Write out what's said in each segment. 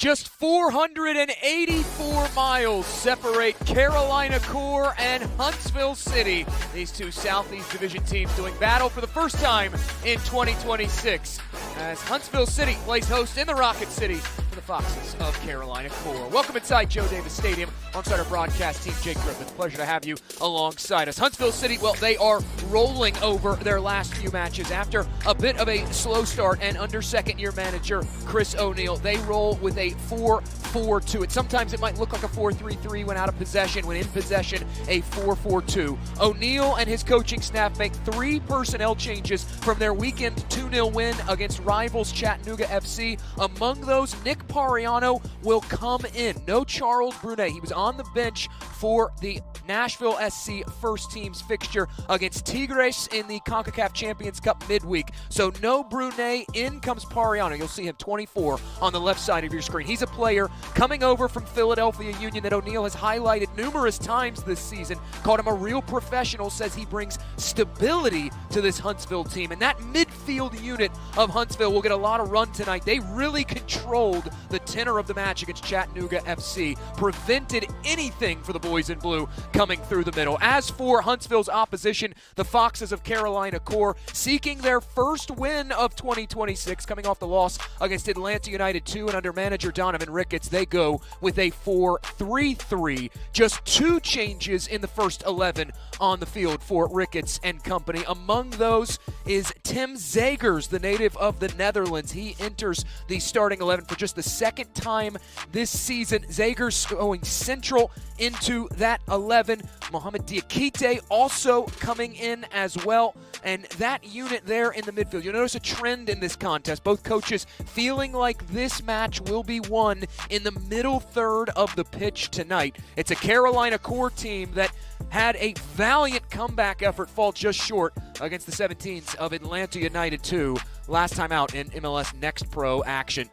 Just 484 miles separate Carolina Core and Huntsville City. These two Southeast Division teams doing battle for the first time in 2026 as Huntsville City plays host in the Rocket City for the Foxes of Carolina Core. Welcome inside Joe Davis Stadium alongside our broadcast team, Jake Griffith. Pleasure to have you alongside us. Huntsville City, well, they are rolling over their last few matches after a bit of a slow start, and under second-year manager Chris O'Neill, they roll with a 4-4-2. Sometimes it might look like a 4-3-3 when out of possession. When in possession, a 4-4-2. O'Neill and his coaching staff make 3 personnel changes from their weekend 2-0 win against rivals Chattanooga FC. Among those, Nick Pariano will come in. No Charles Brunet. He was on the bench for the Nashville SC first team's fixture against Tigres in the CONCACAF Champions Cup midweek. So no Brunet, in comes Pariano. You'll see him 24 on the left side of your screen. He's a player coming over from Philadelphia Union that O'Neill has highlighted numerous times this season. Called him a real professional, says he brings stability to this Huntsville team. And that midfield unit of Huntsville will get a lot of run tonight. They really controlled the tenor of the match against Chattanooga FC, prevented anything for the boys in blue coming through the middle. As for Huntsville's opposition, the Foxes of Carolina Core, seeking their first win of 2026, coming off the loss against Atlanta United 2, and under manager Donovan Ricketts, they go with a 4-3-3. Just 2 changes in the first 11 on the field for Ricketts and company. Among those is Tim Zegers, the native of the Netherlands. He enters the starting 11 for just the second time this season. Zegers going central into that 11. Mohamed Diakite also coming in as well. And that unit there in the midfield, you'll notice a trend in this contest. Both coaches feeling like this match will be won in the middle third of the pitch tonight. It's a Carolina Core team that had a valiant comeback effort fall just short against the 17s of Atlanta United 2 last time out in MLS Next Pro action.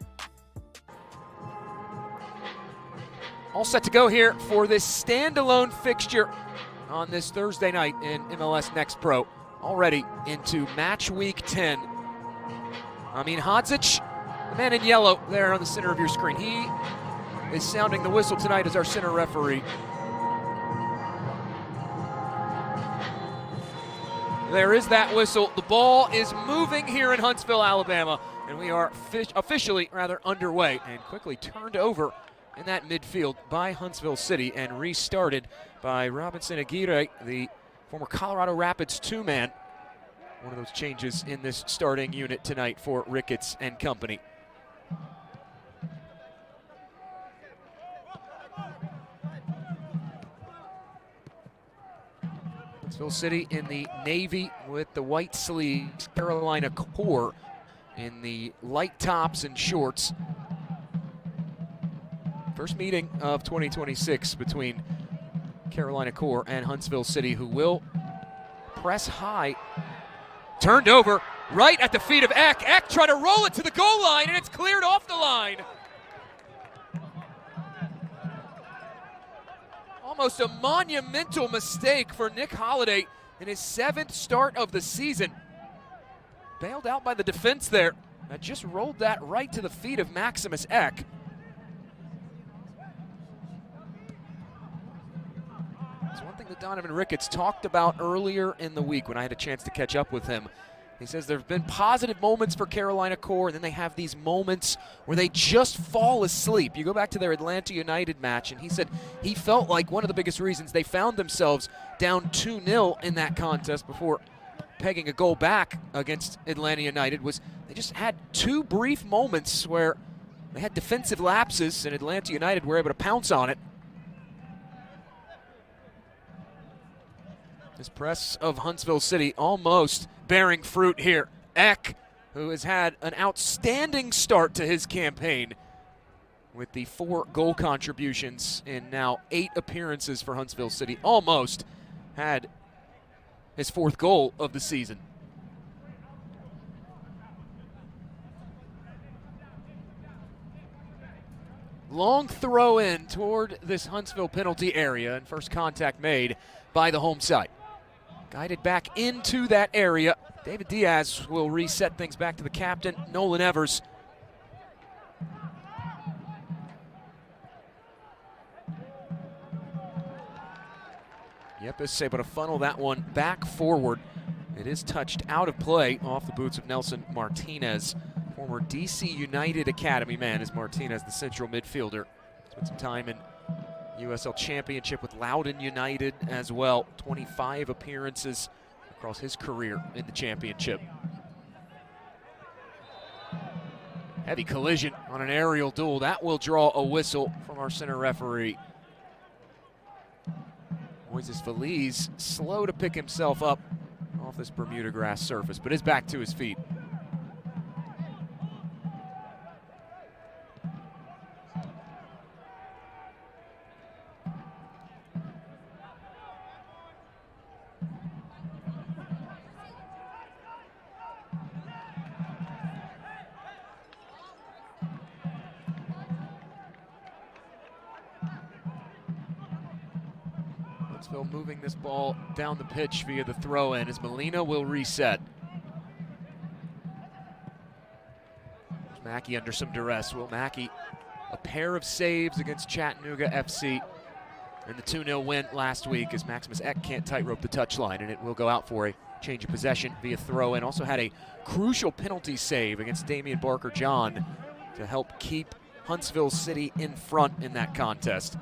All set to go here for this standalone fixture on this Thursday night in MLS Next Pro. Already into match week 10. Amin Hadzic, the man in yellow there on the center of your screen. He is sounding the whistle tonight as our center referee. There is that whistle. The ball is moving here in Huntsville, Alabama, and we are officially underway and quickly turned over in that midfield by Huntsville City and restarted by Robinson Aguirre, the former Colorado Rapids 2-man. One of those changes in this starting unit tonight for Ricketts and company. Huntsville City in the navy with the white sleeves. Carolina Core in the light tops and shorts. First meeting of 2026 between Carolina Core and Huntsville City, who will press high. Turned over right at the feet of Eck. Eck trying to roll it to the goal line, and it's cleared off the line. Almost a monumental mistake for Nick Holliday in his 7th start of the season. Bailed out by the defense there. I just rolled that right to the feet of Maximus Eck. It's one thing that Donovan Ricketts talked about earlier in the week when I had a chance to catch up with him. He says there have been positive moments for Carolina Core, and then they have these moments where they just fall asleep. You go back to their Atlanta United match, and he said he felt like one of the biggest reasons they found themselves down 2-0 in that contest before pegging a goal back against Atlanta United was they just had 2 brief moments where they had defensive lapses, and Atlanta United were able to pounce on it. This press of Huntsville City almost bearing fruit here. Eck, who has had an outstanding start to his campaign with the 4 goal contributions in now 8 appearances for Huntsville City, almost had his 4th goal of the season. Long throw in toward this Huntsville penalty area, and first contact made by the home side. Guided back into that area. David Diaz will reset things back to the captain, Nolan Evers. Yep, is able to funnel that one back forward. It is touched out of play off the boots of Nelson Martinez, former DC United Academy man, is Martinez, the central midfielder. Spent some time in USL Championship with Loudoun United as well. 25 appearances across his career in the championship. Heavy collision on an aerial duel. That will draw a whistle from our center referee. Moises Feliz slow to pick himself up off this Bermuda grass surface, but is back to his feet. Huntsville moving this ball down the pitch via the throw-in as Molina will reset. Mackey under some duress. Will Mackey, a pair of saves against Chattanooga FC in the 2-0 win last week as Maximus Eck can't tightrope the touchline, and it will go out for a change of possession via throw-in. Also had a crucial penalty save against Damian Barker-John to help keep Huntsville City in front in that contest.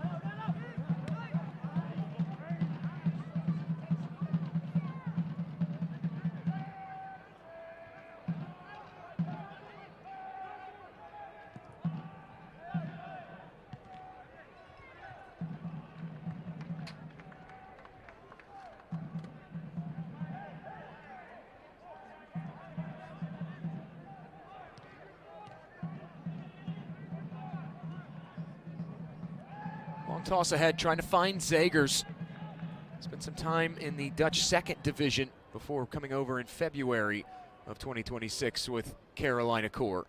Long toss ahead, trying to find Zagers. Spent some time in the Dutch second division before coming over in February of 2026 with Carolina Core.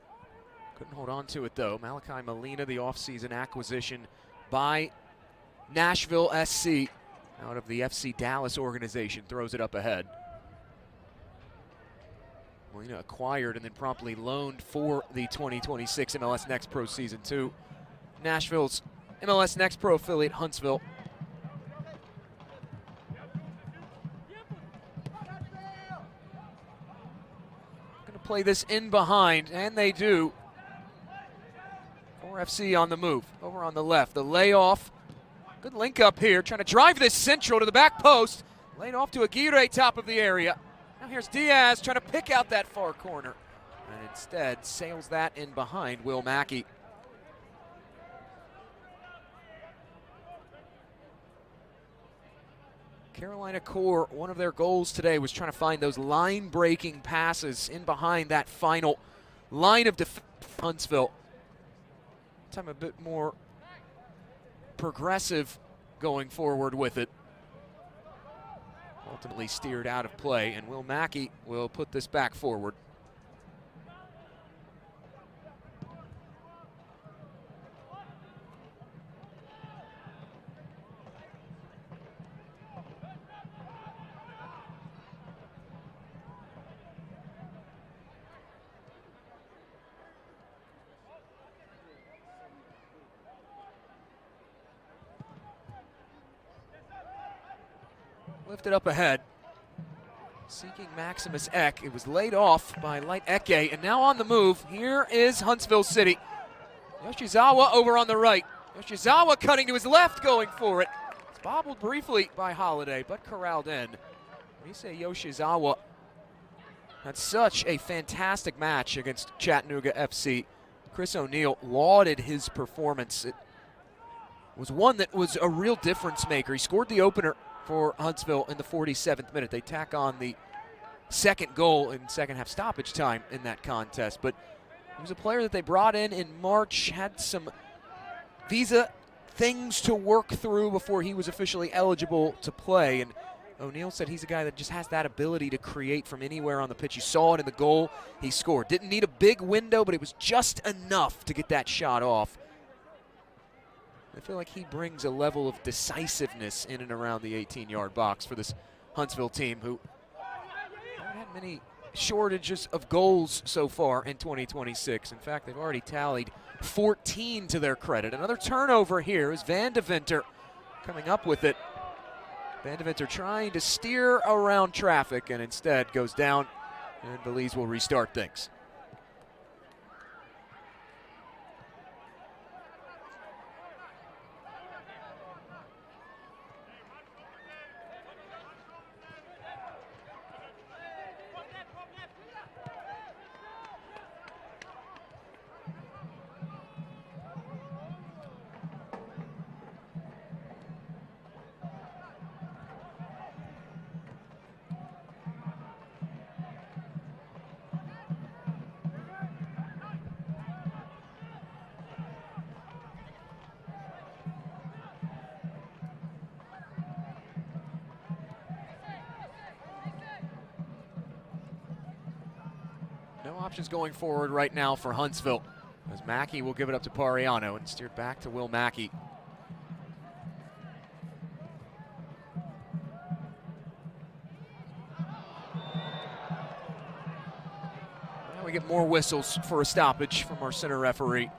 Couldn't hold on to it though. Malachi Molina, the offseason acquisition by Nashville SC out of the FC Dallas organization, throws it up ahead. Molina acquired and then promptly loaned for the 2026 MLS Next Pro season to Nashville's MLS Next Pro affiliate, Huntsville. Going to play this in behind, and they do. 4FC on the move, over on the left. The layoff, good link up here, trying to drive this central to the back post. Laid off to Aguirre, top of the area. Now here's Diaz trying to pick out that far corner, and instead sails that in behind Will Mackey. Carolina Core, one of their goals today was trying to find those line-breaking passes in behind that final line of defense. Huntsville, time a bit more progressive going forward with it. Ultimately steered out of play, and Will Mackey will put this back forward. Lifted up ahead, seeking Maximus Eck. It was laid off by Light Eke, and now on the move, here is Huntsville City. Yoshizawa over on the right. Yoshizawa cutting to his left, going for it. It's bobbled briefly by Holiday, but corralled in. Mise Yoshizawa had such a fantastic match against Chattanooga FC. Chris O'Neill lauded his performance. It was one that was a real difference maker. He scored the opener for Huntsville in the 47th minute. They tack on the second goal in second half stoppage time in that contest. But he was a player that they brought in March, had some visa things to work through before he was officially eligible to play. And O'Neill said he's a guy that just has that ability to create from anywhere on the pitch. You saw it in the goal he scored. Didn't need a big window, but it was just enough to get that shot off. I feel like he brings a level of decisiveness in and around the 18-yard box for this Huntsville team, who haven't had many shortages of goals so far in 2026. In fact, they've already tallied 14 to their credit. Another turnover here is Van de Venter coming up with it. Bandavent are trying to steer around traffic and instead goes down, and Belize will restart things. No options going forward right now for Huntsville, as Mackey will give it up to Pariano and steered back to Will Mackey. Now we get more whistles for a stoppage from our center referee.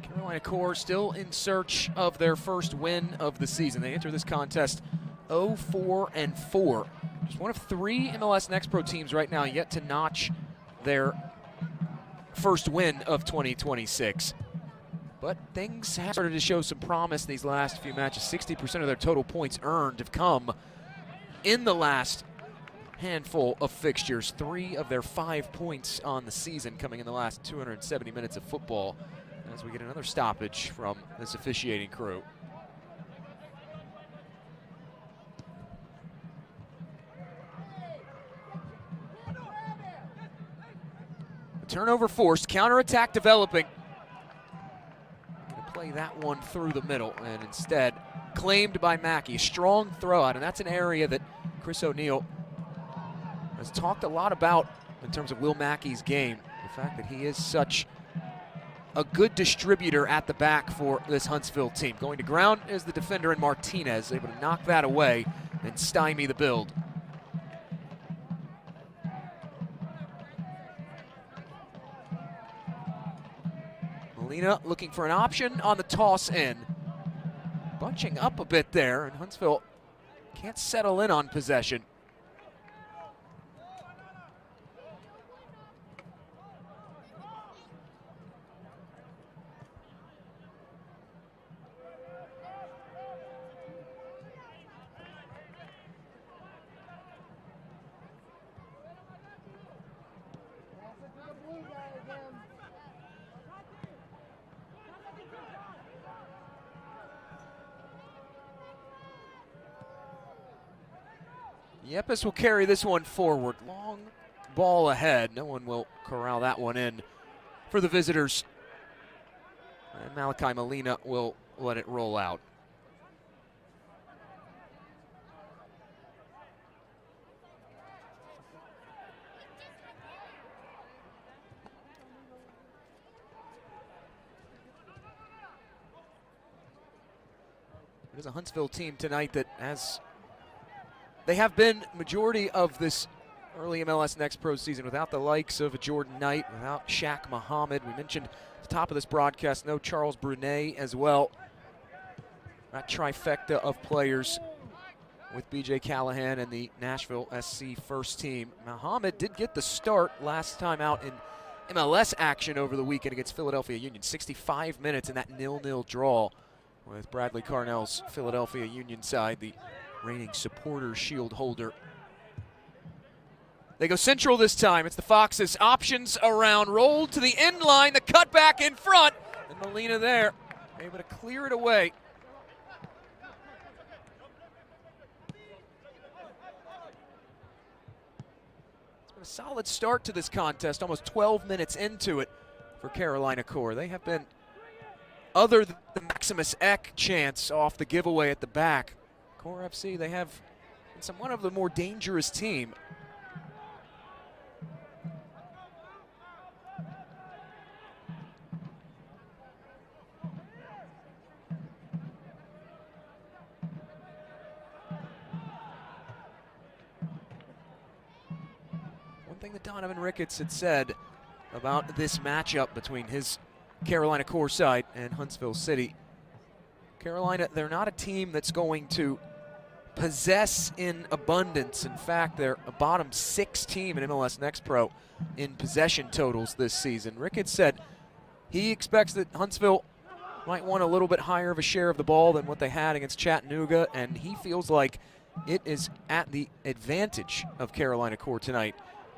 Carolina Corps still in search of their first win of the season. They enter this contest 0-4-4. Just one of 3 MLS Next Pro teams right now yet to notch their first win of 2026. But things have started to show some promise these last few matches. 60% of their total points earned have come in the last handful of fixtures. 3 of their 5 points on the season coming in the last 270 minutes of football, as we get another stoppage from this officiating crew. The turnover forced, counterattack developing. Gonna play that one through the middle, and instead claimed by Mackey. Strong throw out, and that's an area that Chris O'Neill has talked a lot about in terms of Will Mackey's game. The fact that he is such a good distributor at the back for this Huntsville team. Going to ground is the defender in Martinez, able to knock that away and stymie the build. Molina looking for an option on the toss in. Bunching up a bit there, and Huntsville can't settle in on possession. Yepes will carry this one forward. Long ball ahead. No one will corral that one in for the visitors. And Malachi Molina will let it roll out. It is a Huntsville team tonight that has, they have been majority of this early MLS Next Pro season without the likes of a Jordan Knight, without Shaq Muhammad. We mentioned at the top of this broadcast, no Charles Brunet as well. That trifecta of players with B.J. Callahan and the Nashville SC first team. Muhammad did get the start last time out in MLS action over the weekend against Philadelphia Union. 65 minutes in that 0-0 draw with Bradley Carnell's Philadelphia Union side, the reigning Supporters Shield holder. They go central this time. It's the Foxes. Options around, rolled to the end line, the cutback in front, and Molina there, able to clear it away. It's been a solid start to this contest, almost 12 minutes into it for Carolina Corps. They have been, other than the Maximus Eck chance off the giveaway at the back, Corps FC, they have been somewhat of the more dangerous team. something that Donovan Ricketts had said about this matchup between his Carolina core side and Huntsville City. Carolina, they're not a team that's going to possess in abundance. In fact, they're a bottom 6 team in MLS Next Pro in possession totals this season. Ricketts said he expects that Huntsville might want a little bit higher of a share of the ball than what they had against Chattanooga, and he feels like it is at the advantage of Carolina core tonight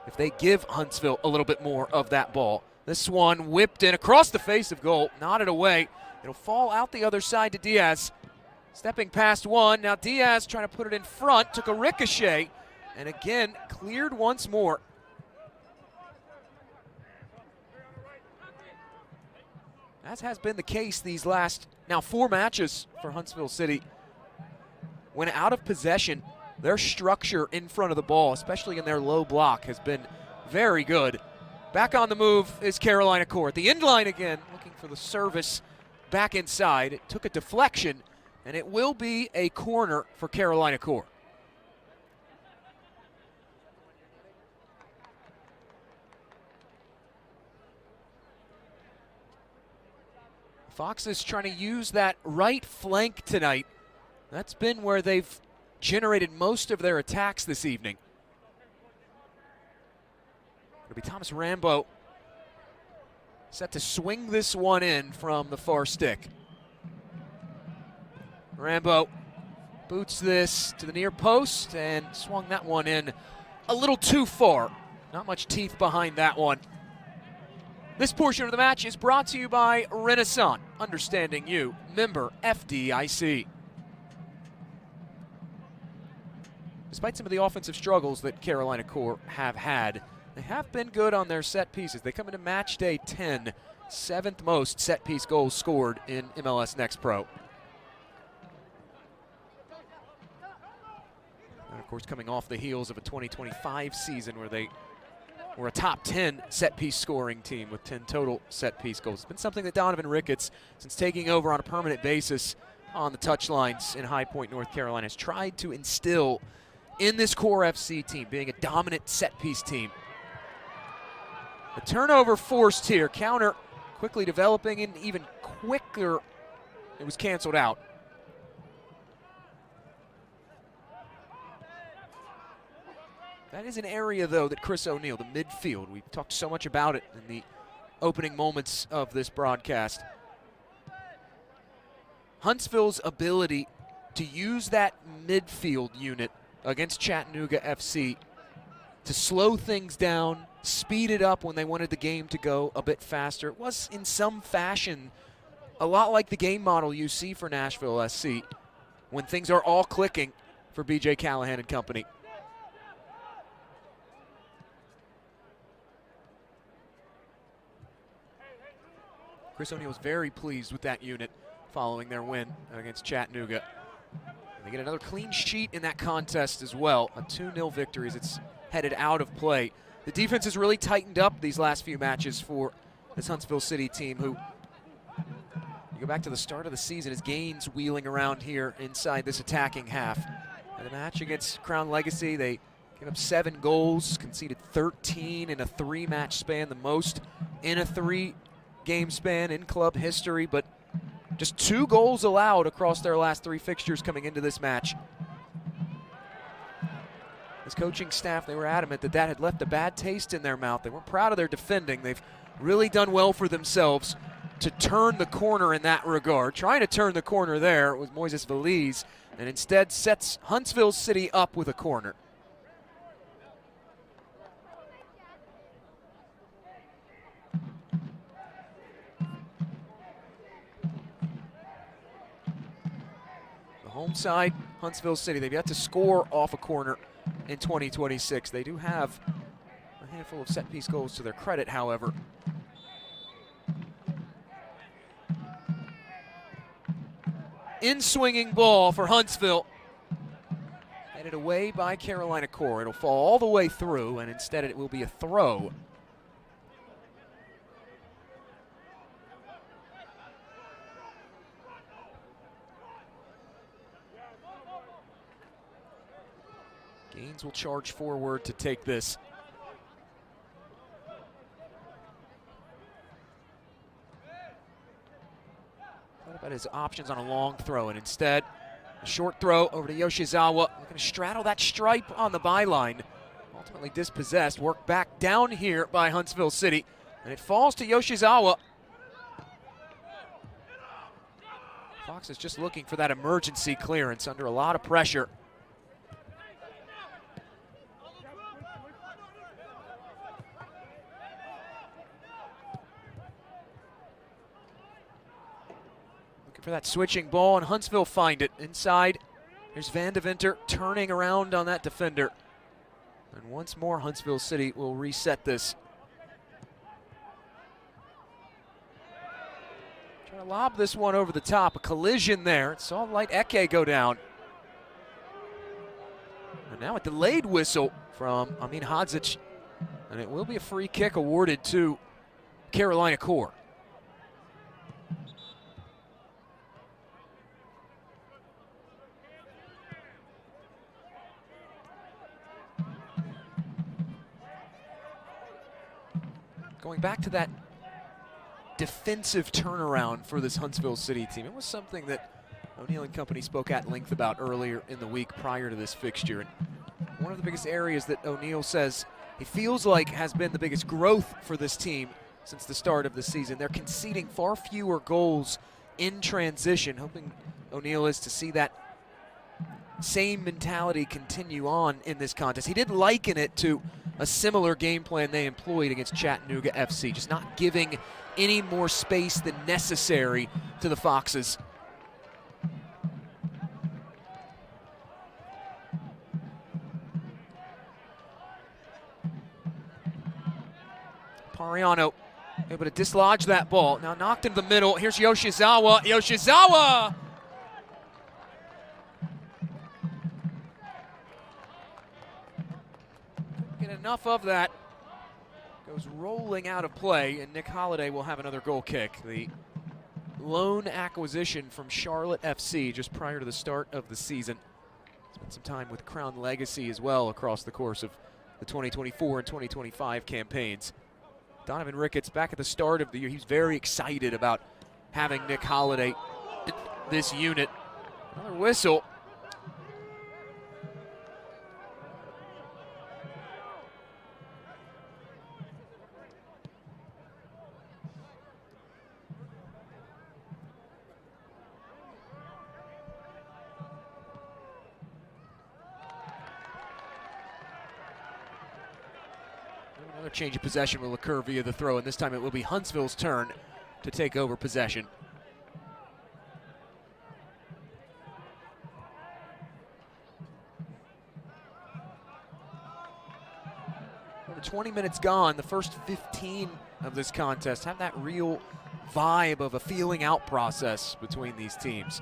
if they give Huntsville a little bit more of that ball. This one whipped in across the face of goal, nodded away. It'll fall out the other side to Diaz. Stepping past one, now Diaz trying to put it in front, took a ricochet, and again cleared once more. As has been the case these last now 4 matches for Huntsville City. When out of possession, their structure in front of the ball, especially in their low block, has been very good. Back on the move is Carolina core. At the end line again, looking for the service back inside. It took a deflection, and it will be a corner for Carolina core. Foxes trying to use that right flank tonight. That's been where they've generated most of their attacks this evening. It'll be Thomas Rambo set to swing this one in from the far stick. Rambo boots this to the near post and swung that one in a little too far. Not much teeth behind that one. This portion of the match is brought to you by Renaissance, understanding you, member FDIC. Despite some of the offensive struggles that Carolina core have had, they have been good on their set pieces. They come into match day 10, 7th most set piece goals scored in MLS Next Pro. And of course, coming off the heels of a 2025 season where they were a top 10 set piece scoring team with 10 total set piece goals. It's been something that Donovan Ricketts, since taking over on a permanent basis on the touchlines in High Point, North Carolina, has tried to instill in this core FC team, being a dominant set piece team. A turnover forced here. Counter quickly developing, and even quicker, it was canceled out. That is an area, though, that Chris O'Neill, the midfield, we've talked so much about it in the opening moments of this broadcast. Huntsville's ability to use that midfield unit against Chattanooga FC to slow things down, speed it up when they wanted the game to go a bit faster. It was, in some fashion, a lot like the game model you see for Nashville SC when things are all clicking for BJ Callahan and company. Chris O'Neill was very pleased with that unit following their win against Chattanooga. And they get another clean sheet in that contest as well. A 2-0 victory as it's headed out of play. The defense has really tightened up these last few matches for this Huntsville City team, who, you go back to the start of the season, is Gaines wheeling around here inside this attacking half. And the match against Crown Legacy, they gave up 7 goals, conceded 13 in a 3-match span, the most in a 3-game span in club history, but just 2 goals allowed across their last 3 fixtures coming into this match. This coaching staff, they were adamant that that had left a bad taste in their mouth. They weren't proud of their defending. They've really done well for themselves to turn the corner in that regard. Trying to turn the corner there was Moises Veliz, and instead sets Huntsville City up with a corner. Home side, Huntsville City, they've yet to score off a corner in 2026. They do have a handful of set-piece goals to their credit, however. In-swinging ball for Huntsville. Headed away by Carolina core. It'll fall all the way through, and instead it will be a throw. Gaines will charge forward to take this. had his options on a long throw, and instead, a short throw over to Yoshizawa. Looking to straddle that stripe on the byline. Ultimately dispossessed, worked back down here by Huntsville City, and it falls to Yoshizawa. Fox is just looking for that emergency clearance under a lot of pressure. Looking for that switching ball, and Huntsville find it inside. Here's Van de Winter turning around on that defender. And once more, Huntsville City will reset this. Trying to lob this one over the top. A collision there. It saw Light Eke go down. And now a delayed whistle from Amin Hadzic. And it will be a free kick awarded to Carolina Core. Going back to that defensive turnaround for this Huntsville City team, it was something that O'Neill and company spoke at length about earlier in the week prior to this fixture. And one of the biggest areas that O'Neill says he feels like has been the biggest growth for this team since the start of the season. They're conceding far fewer goals in transition, hoping O'Neill is to see that same mentality continue on in this contest. He did liken it to a similar game plan they employed against Chattanooga FC, just not giving any more space than necessary to the Foxes. Pariano able to dislodge that ball. Now knocked into the middle. Here's Yoshizawa. Yoshizawa! Get enough of that. Goes rolling out of play, and Nick Holliday will have another goal kick. The loan acquisition from Charlotte FC just prior to the start of the season. Spent some time with Crown Legacy as well across the course of the 2024 and 2025 campaigns. Donovan Ricketts back at the start of the year, he was very excited about having Nick Holliday in this unit. Another whistle. Another change of possession will occur via the throw, and this time it will be Huntsville's turn to take over possession. Over 20 minutes gone, the first 15 of this contest have that real vibe of a feeling out process between these teams.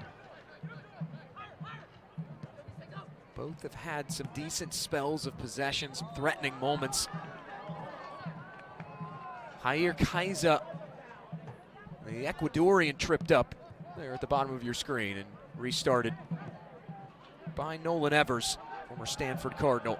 Both have had some decent spells of possession, some threatening moments. Jair Kaiser, the Ecuadorian, tripped up there at the bottom of your screen and restarted by Nolan Evers, former Stanford Cardinal.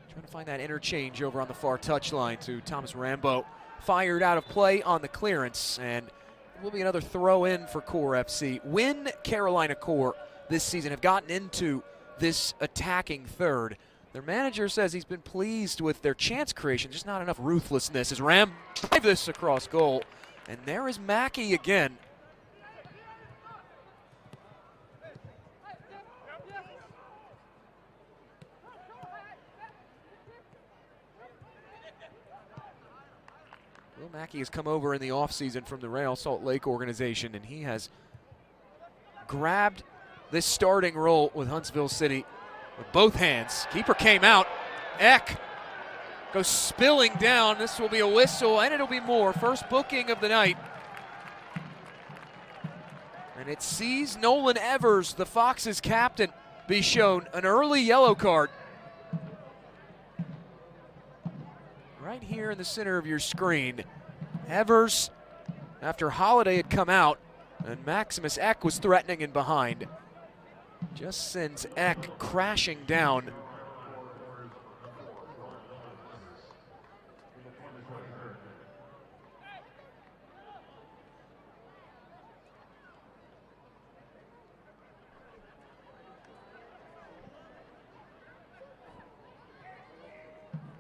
Trying to find that interchange over on the far touchline to Thomas Rambo. Fired out of play on the clearance, and it will be another throw in for Core FC. When Carolina Core this season have gotten into this attacking third, their manager says he's been pleased with their chance creation, just not enough ruthlessness as Ram drive this across goal. And there is Mackey again. Will Mackey has come over in the offseason from the Real Salt Lake organization, and he has grabbed this starting role with Huntsville City with both hands. Keeper came out. Eck goes spilling down. This will be a whistle, and it'll be more. First booking of the night. And it sees Nolan Evers, the Foxes captain, be shown an early yellow card. Right here in the center of your screen. Evers, after Holliday had come out, and Maximus Eck was threatening in behind, just sends Eck crashing down.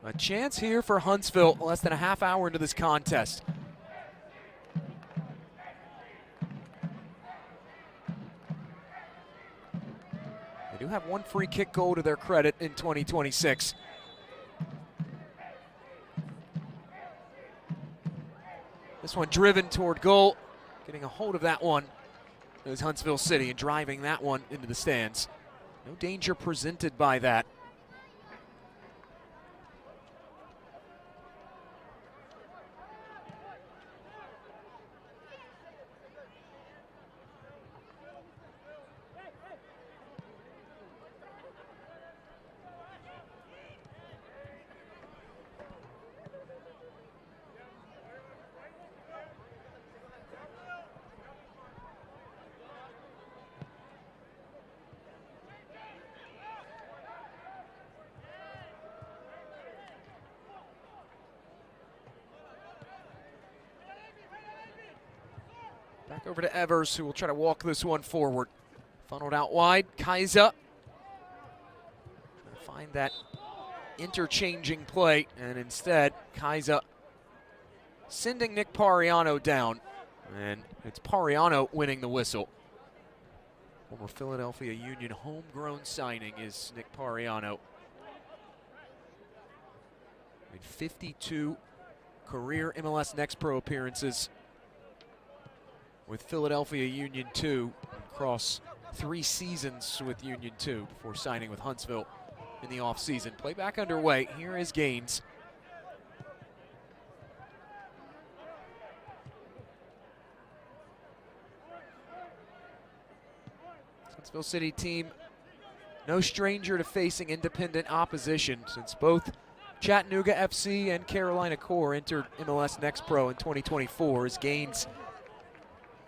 A chance here for Huntsville, less than a half hour into this contest. They do have one free kick goal to their credit in 2026. This one driven toward goal. Getting a hold of that one is Huntsville City and driving that one into the stands. No danger presented by that. Back over to Evers, who will try to walk this one forward. Funneled out wide, Kaiser. Find that interchanging play, and instead, Kaiser sending Nick Pariano down. And it's Pariano winning the whistle. Former Philadelphia Union homegrown signing is Nick Pariano. Made 52 career MLS Next Pro appearances with Philadelphia Union 2, across 3 seasons with Union 2 before signing with Huntsville in the offseason. Play back underway. Here is Gaines. Huntsville City team, no stranger to facing independent opposition, since both Chattanooga FC and Carolina Core entered MLS Next Pro in 2024. As Gaines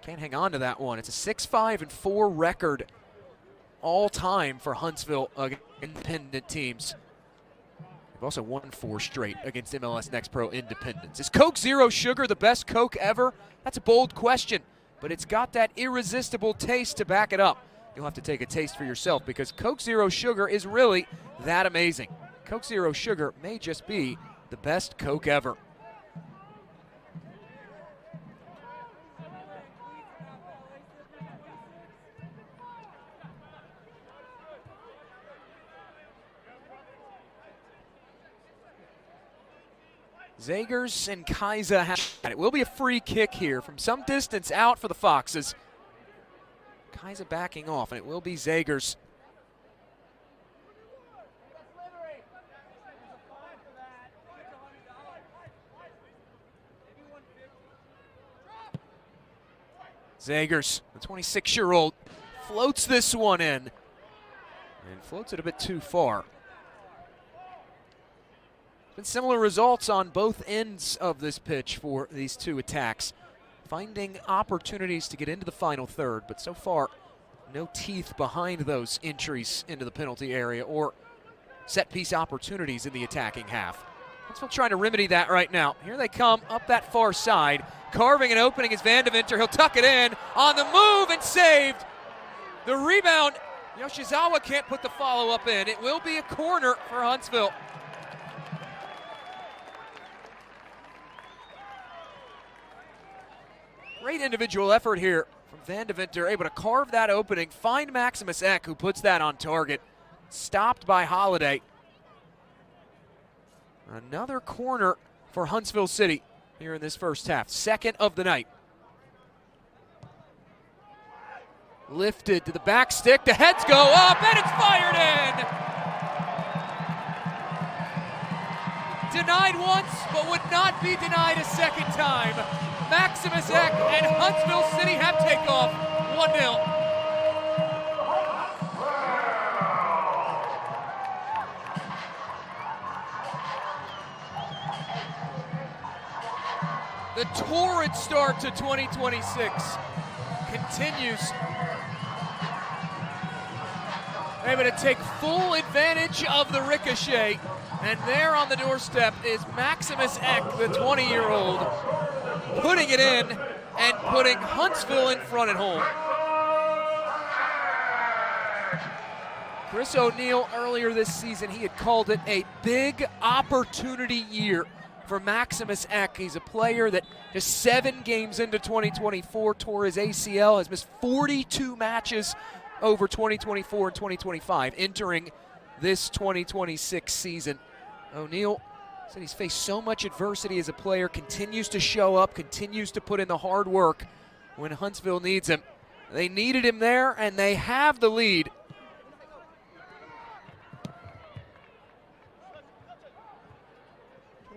can't hang on to that one. It's a 6-5-4 record all time for Huntsville against independent teams. They've also won 4 straight against MLS Next Pro independents. Is Coke Zero Sugar the best Coke ever? That's a bold question, but it's got that irresistible taste to back it up. You'll have to take a taste for yourself, because Coke Zero Sugar is really that amazing. Coke Zero Sugar may just be the best Coke ever. Zagers and Kaiser have it. It will be a free kick here from some distance out for the Foxes. Kaiser backing off, and it will be Zagers. Zagers, the 26-year-old, floats this one in, and floats it a bit too far. Been similar results on both ends of this pitch for these two attacks, finding opportunities to get into the final third, but so far no teeth behind those entries into the penalty area or set-piece opportunities in the attacking half. Huntsville trying to remedy that right now. Here they come up that far side. Carving an opening is Van Deventer. He'll tuck it in on the move and saved. The rebound, Yoshizawa can't put the follow-up in. It will be a corner for Huntsville. Great individual effort here from Van Deventer, able to carve that opening, find Maximus Eck, who puts that on target. Stopped by Holiday. Another corner for Huntsville City here in this first half, second of the night. Lifted to the back stick, the heads go up, and it's fired in! Denied once, but would not be denied a second time. Maximus Eck and Huntsville City have takeoff, 1-0. The torrid start to 2026 continues. Able to take full advantage of the ricochet, and there on the doorstep is Maximus Eck, the 20-year-old, putting it in and putting Huntsville in front at home. Chris O'Neill earlier this season, he had called it a big opportunity year for Maximus Eck. He's a player that just 7 games into 2024 tore his ACL, has missed 42 matches over 2024 and 2025, entering this 2026 season. O'Neill said he's faced so much adversity as a player, continues to show up, continues to put in the hard work when Huntsville needs him. They needed him there, and they have the lead.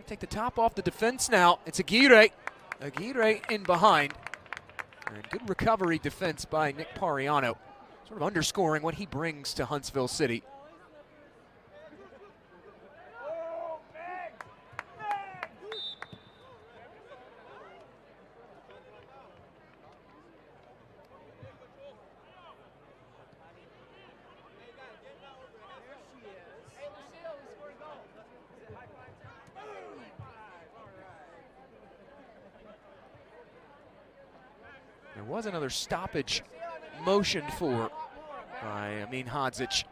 Take the top off the defense now. It's Aguirre. Aguirre in behind. And good recovery defense by Nick Pariano, sort of underscoring what he brings to Huntsville City. There was another stoppage motioned for by Amin Hodzic.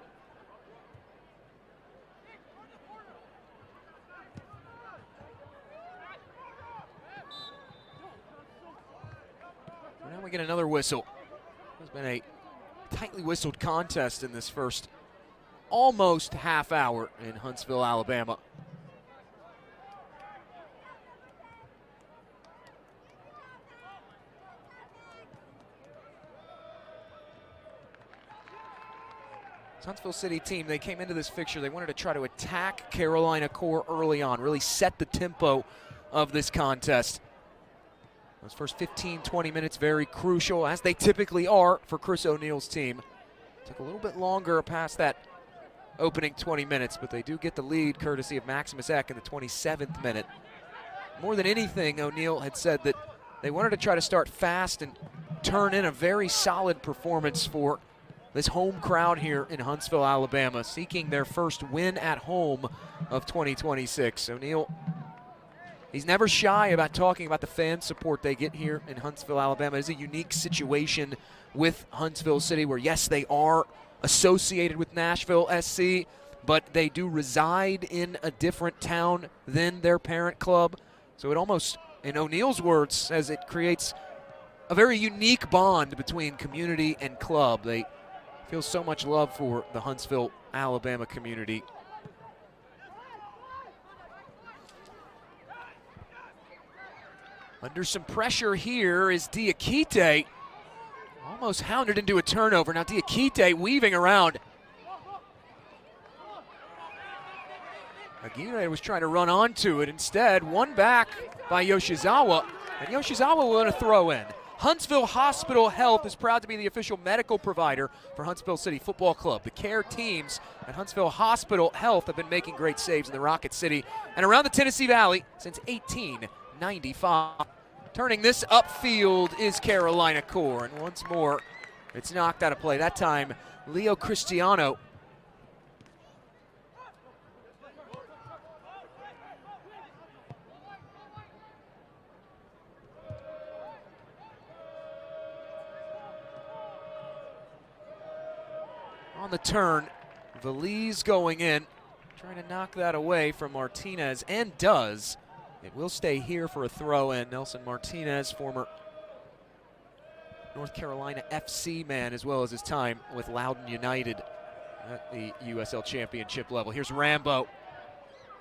Now we get another whistle. It's been a tightly whistled contest in this first almost half hour in Huntsville, Alabama. Huntsville City team, they came into this fixture, they wanted to try to attack Carolina Core early on, really set the tempo of this contest. Those first 15-20 minutes very crucial, as they typically are for Chris O'Neill's team. Took a little bit longer past that opening 20 minutes, but they do get the lead courtesy of Maximus Eck in the 27th minute. More than anything, O'Neill had said that they wanted to try to start fast and turn in a very solid performance for this home crowd here in Huntsville, Alabama, seeking their first win at home of 2026. O'Neill, he's never shy about talking about the fan support they get here in Huntsville, Alabama. It's a unique situation with Huntsville City where, yes, they are associated with Nashville SC, but they do reside in a different town than their parent club. So it almost, in O'Neill's words, says it creates a very unique bond between community and club. They feel so much love for the Huntsville, Alabama community. Under some pressure here is Diakite. Almost hounded into a turnover. Now Diakite weaving around. Aguirre was trying to run onto it. Instead, won back by Yoshizawa. And Yoshizawa will let a throw in. Huntsville Hospital Health is proud to be the official medical provider for Huntsville City Football Club. The care teams at Huntsville Hospital Health have been making great saves in the Rocket City and around the Tennessee Valley since 1895. Turning this upfield is Carolina Core, and once more, it's knocked out of play. That time, Leo Cristiano. On the turn, Valise going in, trying to knock that away from Martinez, and does. It will stay here for a throw-in. Nelson Martinez, former North Carolina FC man, as well as his time with Loudoun United at the USL Championship level. Here's Rambo.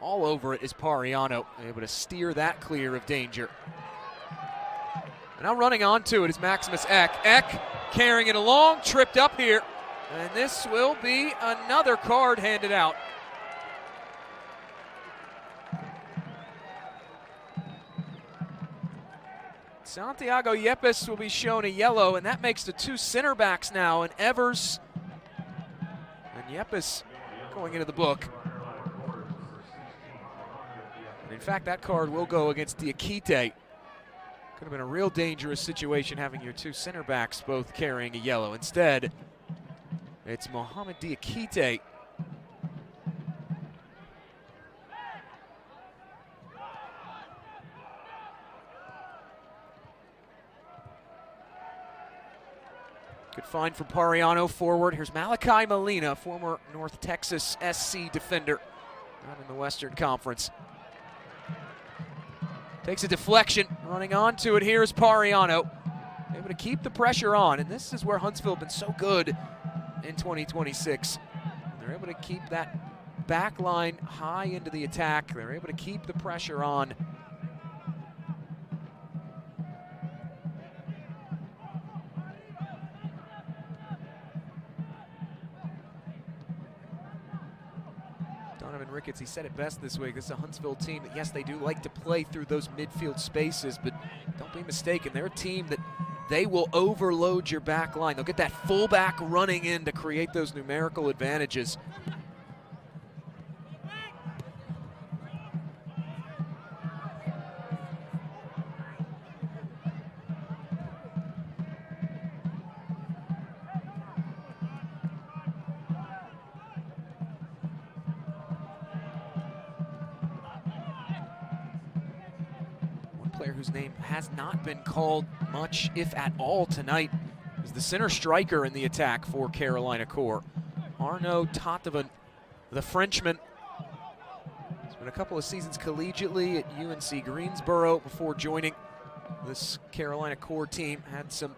All over it is Pariano, able to steer that clear of danger. And now running onto it is Maximus Eck. Eck carrying it along, tripped up here. And this will be another card handed out. Santiago Yepes will be shown a yellow, and that makes the 2 center backs now, and Evers and Yepes going into the book. And in fact, that card will go against Diakite. Could have been a real dangerous situation having your 2 center backs both carrying a yellow. Instead, it's Mohamed Diakite. Good find for Pariano forward. Here's Malachi Molina, former North Texas SC defender out in the Western Conference. Takes a deflection, running onto it. Here's Pariano, able to keep the pressure on, and this is where Huntsville have been so good in 2026. They're able to keep that back line high into the attack. They're able to keep the pressure on. Ricketts, he said it best this week. This is a Huntsville team that, yes, they do like to play through those midfield spaces, but don't be mistaken. They're a team that they will overload your back line. They'll get that fullback running in to create those numerical advantages. Player whose name has not been called much, if at all, tonight is the center striker in the attack for Carolina Core, Arnaud Tatavan, the Frenchman. He's been a couple of seasons collegiately at UNC Greensboro before joining this Carolina Core team. Had some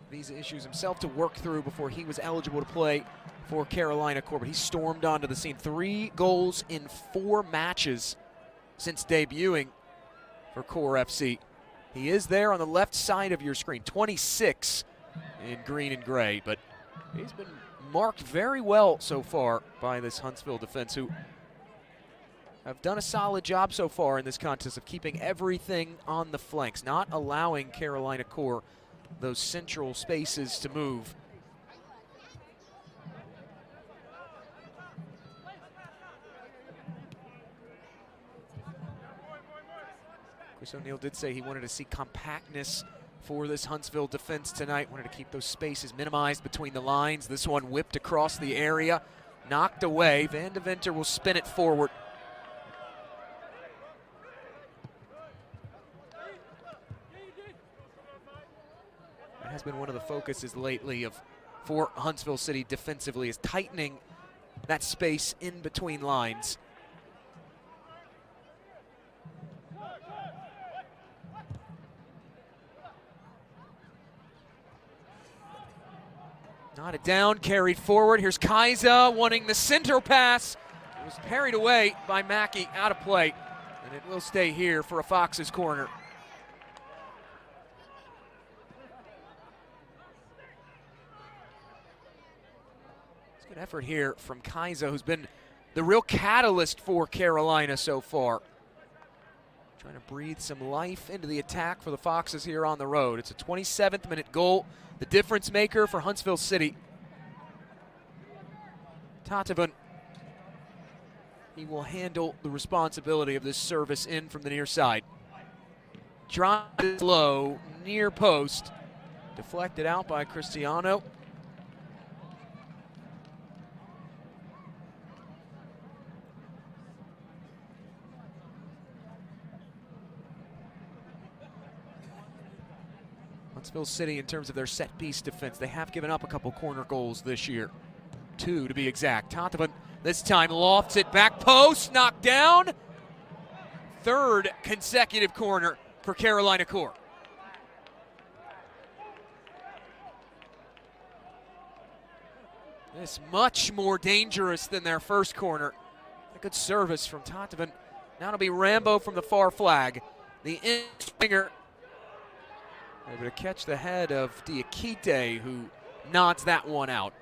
visa issues himself to work through before he was eligible to play for Carolina Core, but he stormed onto the scene. 3 goals in 4 matches since debuting for Core FC. He is there on the left side of your screen, 26 in green and gray, but he's been marked very well so far by this Huntsville defense, who have done a solid job so far in this contest of keeping everything on the flanks, not allowing Carolina Core those central spaces to move. Chris O'Neill did say he wanted to see compactness for this Huntsville defense tonight. Wanted to keep those spaces minimized between the lines. This one whipped across the area, knocked away. Van Deventer will spin it forward. That has been one of the focuses lately for Huntsville City defensively, is tightening that space in between lines. Knotted down, carried forward. Here's Kaiser wanting the center pass. It was parried away by Mackey, out of play, and it will stay here for a Fox's corner. It's a good effort here from Kaiser, who's been the real catalyst for Carolina so far. Trying to breathe some life into the attack for the Foxes here on the road. It's a 27th minute goal, the difference maker for Huntsville City. Tatavan, he will handle the responsibility of this service in from the near side. Dropped it low, near post, deflected out by Cristiano. Huntsville City, in terms of their set-piece defense, they have given up a couple corner goals this year. 2 to be exact. Tatavan this time lofts it, back post, knocked down. 3rd consecutive corner for Carolina Core. This much more dangerous than their first corner. A good service from Tatavan. Now it'll be Rambo from the far flag. The winger able to catch the head of Diakite, who nods that one out.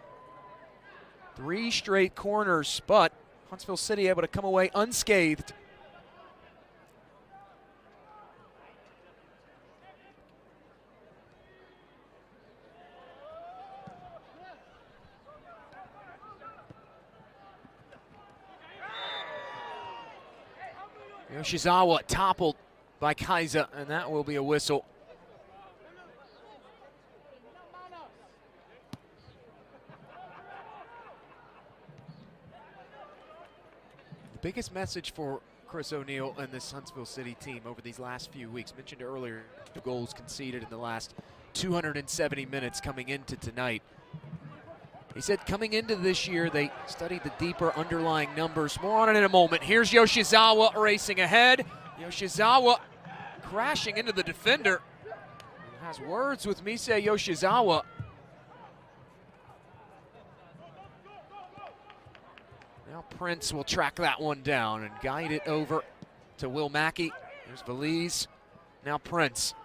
3 straight corners, but Huntsville City able to come away unscathed. Yoshizawa toppled by Kaiser, and that will be a whistle. The biggest message for Chris O'Neill and this Huntsville City team over these last few weeks, mentioned earlier, 2 goals conceded in the last 270 minutes coming into tonight. He said coming into this year, they studied the deeper underlying numbers. More on it in a moment. Here's Yoshizawa racing ahead. Yoshizawa crashing into the defender. He has words with Misei Yoshizawa. Now Prince will track that one down and guide it over to Will Mackey. There's Valise. Now Prince.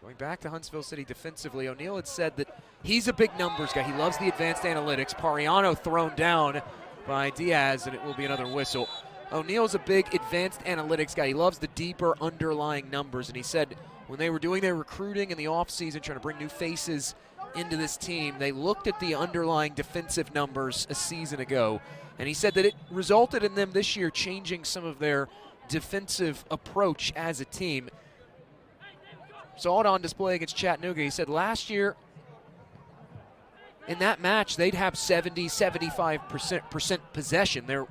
Going back to Huntsville City defensively, O'Neal had said that he's a big numbers guy. He loves the advanced analytics. Pariano thrown down by Diaz, and it will be another whistle. O'Neal's a big advanced analytics guy. He loves the deeper underlying numbers, and he said when they were doing their recruiting in the offseason, trying to bring new faces into this team, they looked at the underlying defensive numbers a season ago, and he said that it resulted in them this year changing some of their defensive approach as a team. Saw it on display against Chattanooga. He said last year in that match they'd have 70-75% possession. There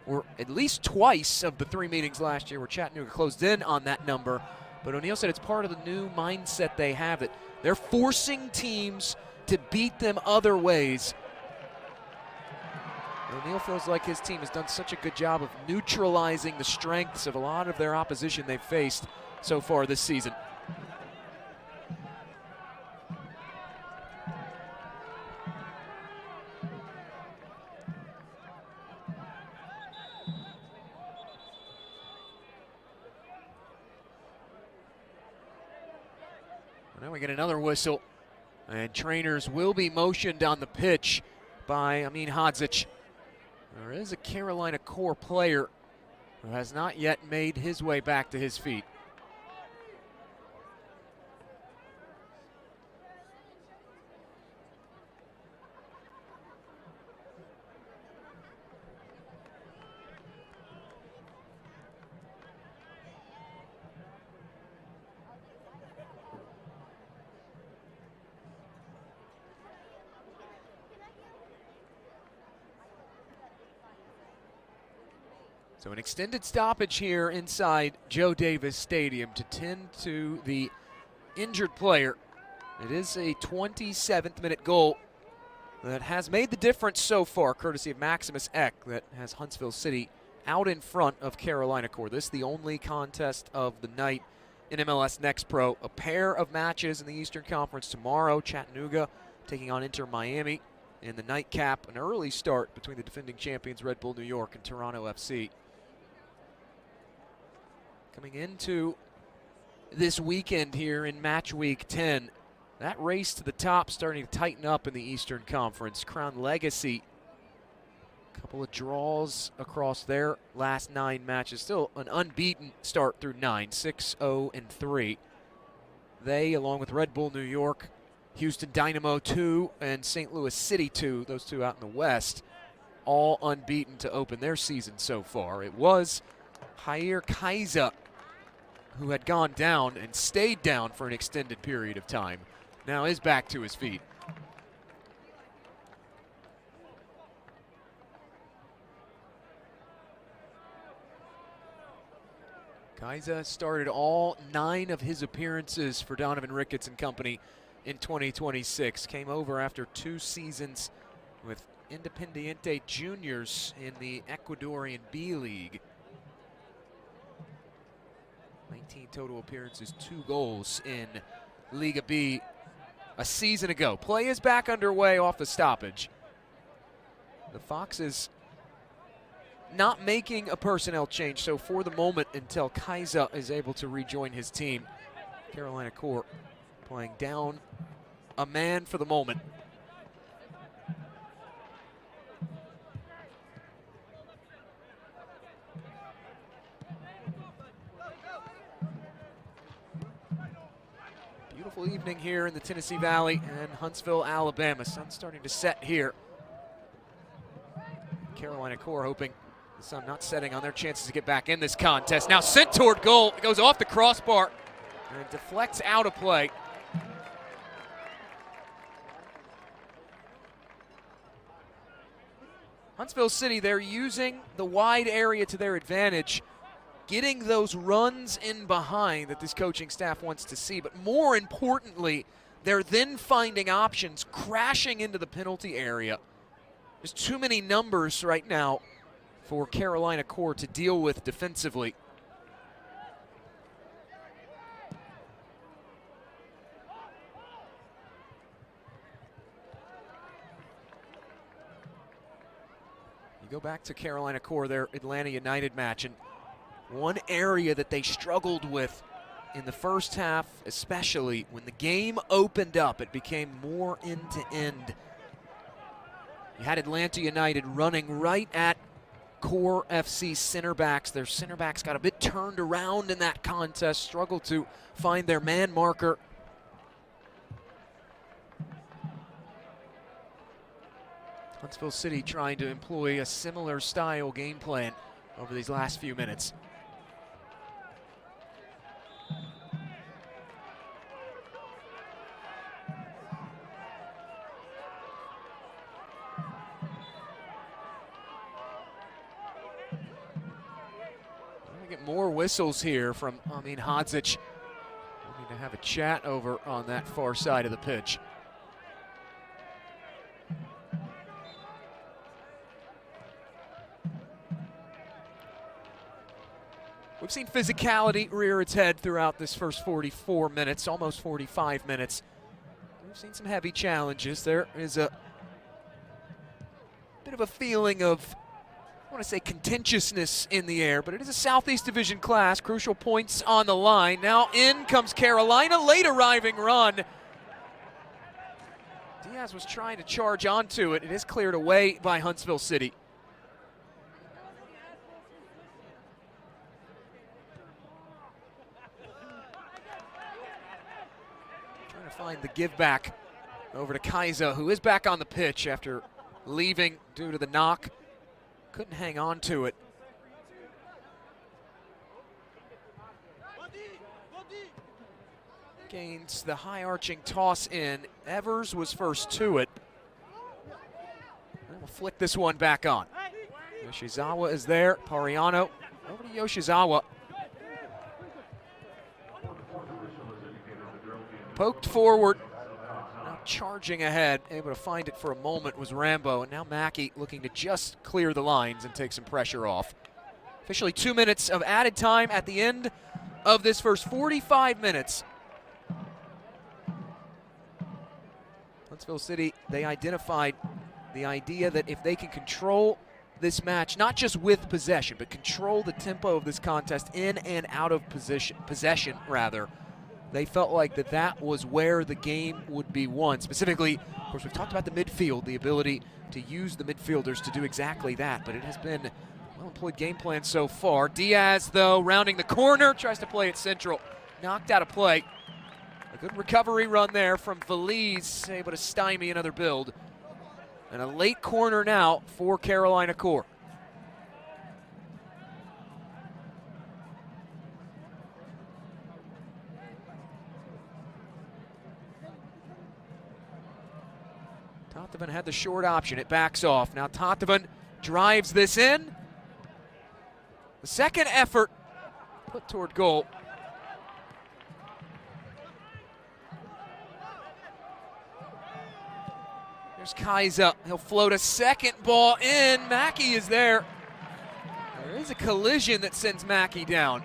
were at least twice of the 3 meetings last year where Chattanooga closed in on that number. But O'Neal said it's part of the new mindset they have, that they're forcing teams to beat them other ways. O'Neal feels like his team has done such a good job of neutralizing the strengths of a lot of their opposition they've faced so far this season. Now we get another whistle, and trainers will be motioned on the pitch by Amin Hadzic. There is a Carolina Core player who has not yet made his way back to his feet. So an extended stoppage here inside Joe Davis Stadium to tend to the injured player. It is a 27th minute goal that has made the difference so far, courtesy of Maximus Eck, that has Huntsville City out in front of Carolina Core. This is the only contest of the night in MLS Next Pro. A pair of matches in the Eastern Conference tomorrow. Chattanooga taking on Inter Miami. In the nightcap, an early start between the defending champions Red Bull New York and Toronto FC. Coming into this weekend here in match week 10, that race to the top starting to tighten up in the Eastern Conference. Crown Legacy, a couple of draws across their last 9 matches. Still an unbeaten start through 9, 6-0-3. They, along with Red Bull New York, Houston Dynamo 2, and St. Louis City 2, those two out in the West, all unbeaten to open their season so far. It was Jair Kaiser who had gone down and stayed down for an extended period of time. Now is back to his feet. Kaiser started all 9 of his appearances for Donovan Ricketts and company in 2026. Came over after 2 seasons with Independiente Juniors in the Ecuadorian B League. 19 total appearances, 2 goals in Liga B a season ago. Play is back underway off the stoppage. The Foxes not making a personnel change, so for the moment, until Kaiser is able to rejoin his team, Carolina Core playing down a man for the moment. Beautiful evening here in the Tennessee Valley and Huntsville, Alabama. Sun's starting to set here. Carolina Core hoping the sun not setting on their chances to get back in this contest. Now sent toward goal. It goes off the crossbar and deflects out of play. Huntsville City, they're using the wide area to their advantage. getting those runs in behind that this coaching staff wants to see. But more importantly, they're then finding options, crashing into the penalty area. There's too many numbers right now for Carolina Core to deal with defensively. You go back to Carolina Core, their Atlanta United match, and one area that they struggled with in the first half, especially when the game opened up, it became more end-to-end. You had Atlanta United running right at Core FC center backs. Their center backs got a bit turned around in that contest, struggled to find their man marker. Huntsville City trying to employ a similar style game plan over these last few minutes. Get more whistles here from Hodzic. We need to have a chat over on that far side of the pitch. We've seen physicality rear its head throughout this first 44 minutes, almost 45 minutes. We've seen some heavy challenges. There is a bit of a feeling of, I want to say, contentiousness in the air, but it is a Southeast Division class. Crucial points on the line. Now in comes Carolina, late arriving run. Diaz was trying to charge onto it. It is cleared away by Huntsville City. Trying to find the give back over to Kaiser, who is back on the pitch after leaving due to the knock. Couldn't hang on to it. Gains the high arching toss in. Evers was first to it. And we'll flick this one back on. Yoshizawa is there. Pariano over to Yoshizawa. Poked forward. Now charging ahead. Able to find it for a moment was Rambo. And now Mackey looking to just clear the lines and take some pressure off. Officially 2 minutes of added time at the end of this first 45 minutes. Huntsville City, they identified the idea that if they can control this match, not just with possession, but control the tempo of this contest in and out of possession rather, they felt like that was where the game would be won. Specifically, of course, we've talked about the midfield, the ability to use the midfielders to do exactly that, but it has been a well-employed game plan so far. Diaz, though, rounding the corner, tries to play it central. Knocked out of play. A good recovery run there from Valise, able to stymie another build. And a late corner now for Carolina Core. Tatovan had the short option. It backs off. Now Tatovan drives this in. The second effort put toward goal. There's Kaiser. He'll float a second ball in. Mackey is there. There is a collision that sends Mackey down.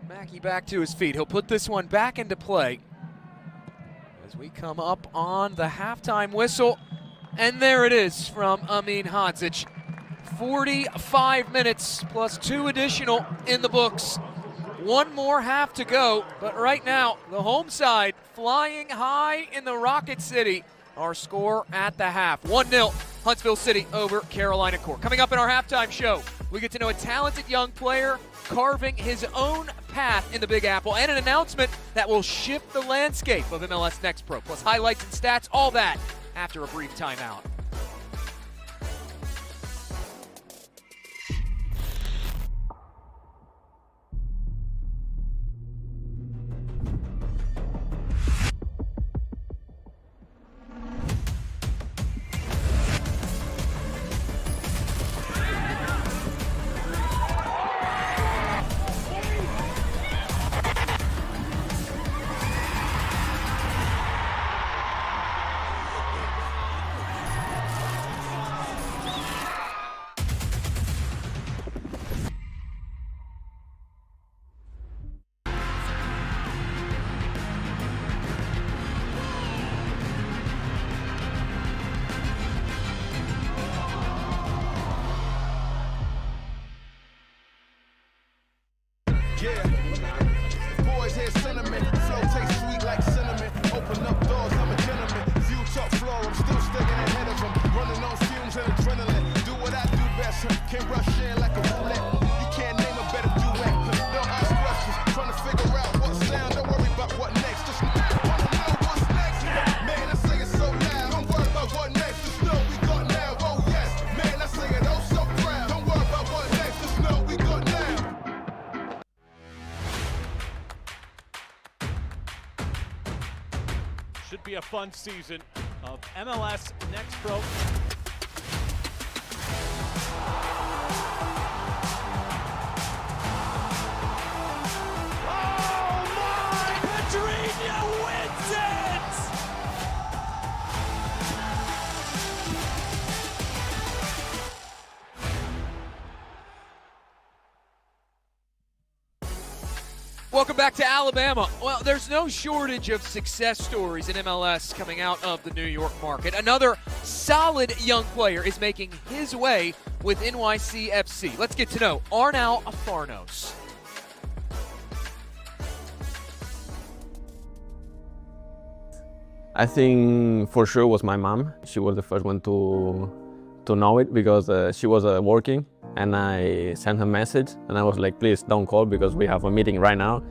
Mackey back to his feet. He'll put this one back into play as we come up on the halftime whistle. And there it is from Amin Hodzic. 45 minutes plus 2 additional in the books. One more half to go, but right now the home side flying high in the Rocket City. Our score at the half, 1-0 Huntsville City over Carolina Core. Coming up in our halftime show, we get to know a talented young player carving his own path in the Big Apple, and an announcement that will shift the landscape of MLS Next Pro. Plus highlights and stats, all that after a brief timeout. Yeah, boys hear sentiment, flow tastes sweet like cinnamon. Open up doors, I'm a gentleman. View top floor, I'm still sticking ahead of them. Running on fumes and adrenaline. Do what I do best, can't rush in like a roulette. You can't name a better duet. Don't ask questions, trying to figure out what sound. Don't worry about what next, just wanna know what's next. Man, I say it so loud. Don't worry about what next, just know we got now. Oh yes, man, I say it oh so proud. Don't worry about what next, just know we got now. Should be a fun season of MLS Next Pro. Oh my! Pedrinho wins it! Welcome back to Alabama. Well, there's no shortage of success stories in MLS coming out of the New York market. Another solid young player is making his way with NYCFC. Let's get to know Arnau Afarnos. I think for sure was my mom. She was the first one to know it because she was working, and I sent her a message and I was like, please don't call because we have a meeting right now.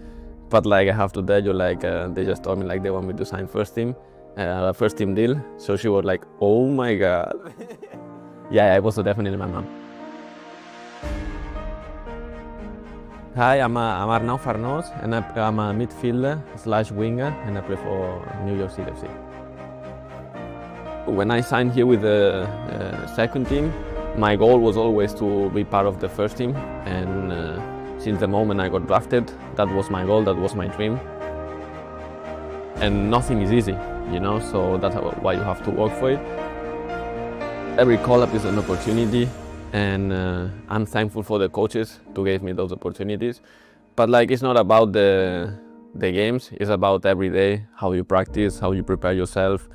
But like I have to tell you, like they just told me like they want me to sign first team deal. So she was like, oh my God. Yeah, it was definitely my mom. Hi, I'm Arnau Afarnos, and I'm a midfielder / winger, and I play for New York City FC. When I signed here with the second team, my goal was always to be part of the first team, and since the moment I got drafted, that was my goal, that was my dream. And nothing is easy, you know, so that's why you have to work for it. Every call-up is an opportunity, and I'm thankful for the coaches to give me those opportunities. But like, it's not about the games, it's about every day, how you practice, how you prepare yourself,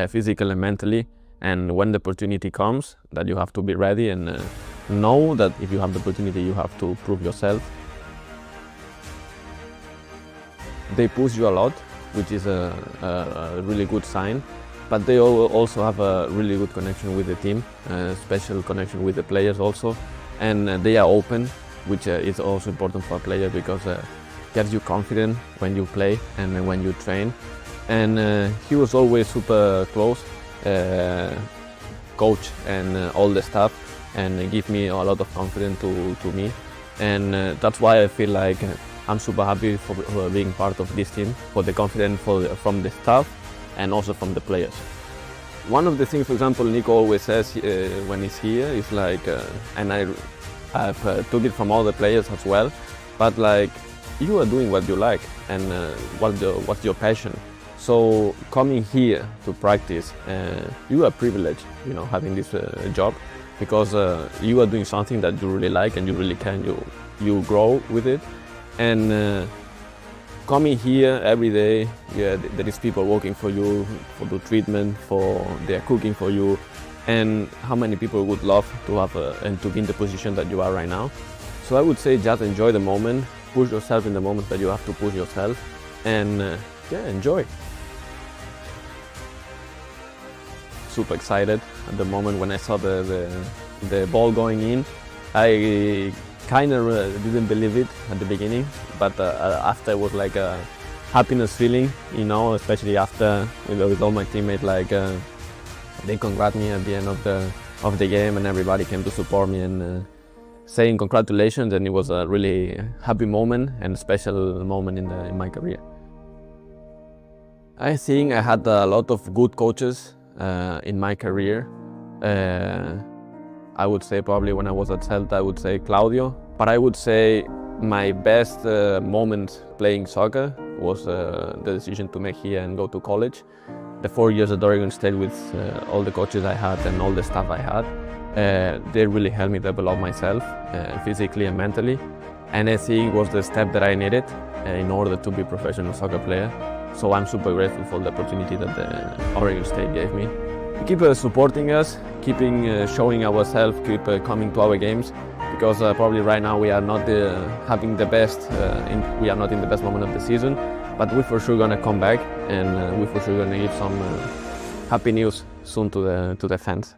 physically and mentally. And when the opportunity comes, that you have to be ready and know that if you have the opportunity, you have to prove yourself. They push you a lot, which is a really good sign. But they also have a really good connection with the team, a special connection with the players also. And they are open, which is also important for a player because it gets you confident when you play and when you train. And he was always super close, coach and all the staff, and give me a lot of confidence to me. And that's why I feel like I'm super happy for being part of this team, for the confidence from the staff and also from the players. One of the things, for example, Nico always says when he's here is like, and I've took it from all the players as well, but like, you are doing what you like and what's your passion. So coming here to practice, you are privileged, you know, having this job, because you are doing something that you really like and you really can, you grow with it. And coming here every day, yeah, there is people working for you, for the treatment, they are cooking for you, and how many people would love to have and to be in the position that you are right now. So I would say just enjoy the moment, push yourself in the moment that you have to push yourself, and yeah, enjoy. Super excited at the moment when I saw the ball going in. I kind of didn't believe it at the beginning, but after it was like a happiness feeling, you know, especially after with all my teammates, like they congrat me at the end of the game, and everybody came to support me and saying congratulations, and it was a really happy moment and a special moment in my career. I think I had a lot of good coaches in my career. I would say probably when I was at Celta, I would say Claudio. But I would say my best moment playing soccer was the decision to make here and go to college. The 4 years at Oregon State with all the coaches I had and all the staff I had, they really helped me develop myself physically and mentally. And I think it was the step that I needed in order to be a professional soccer player. So I'm super grateful for the opportunity that the Oregon State gave me. Keep supporting us, keeping showing ourselves, keep coming to our games, because probably right now we are not having the best, we are not in the best moment of the season, but we're for sure gonna come back, and we're for sure gonna give some happy news soon to the fans.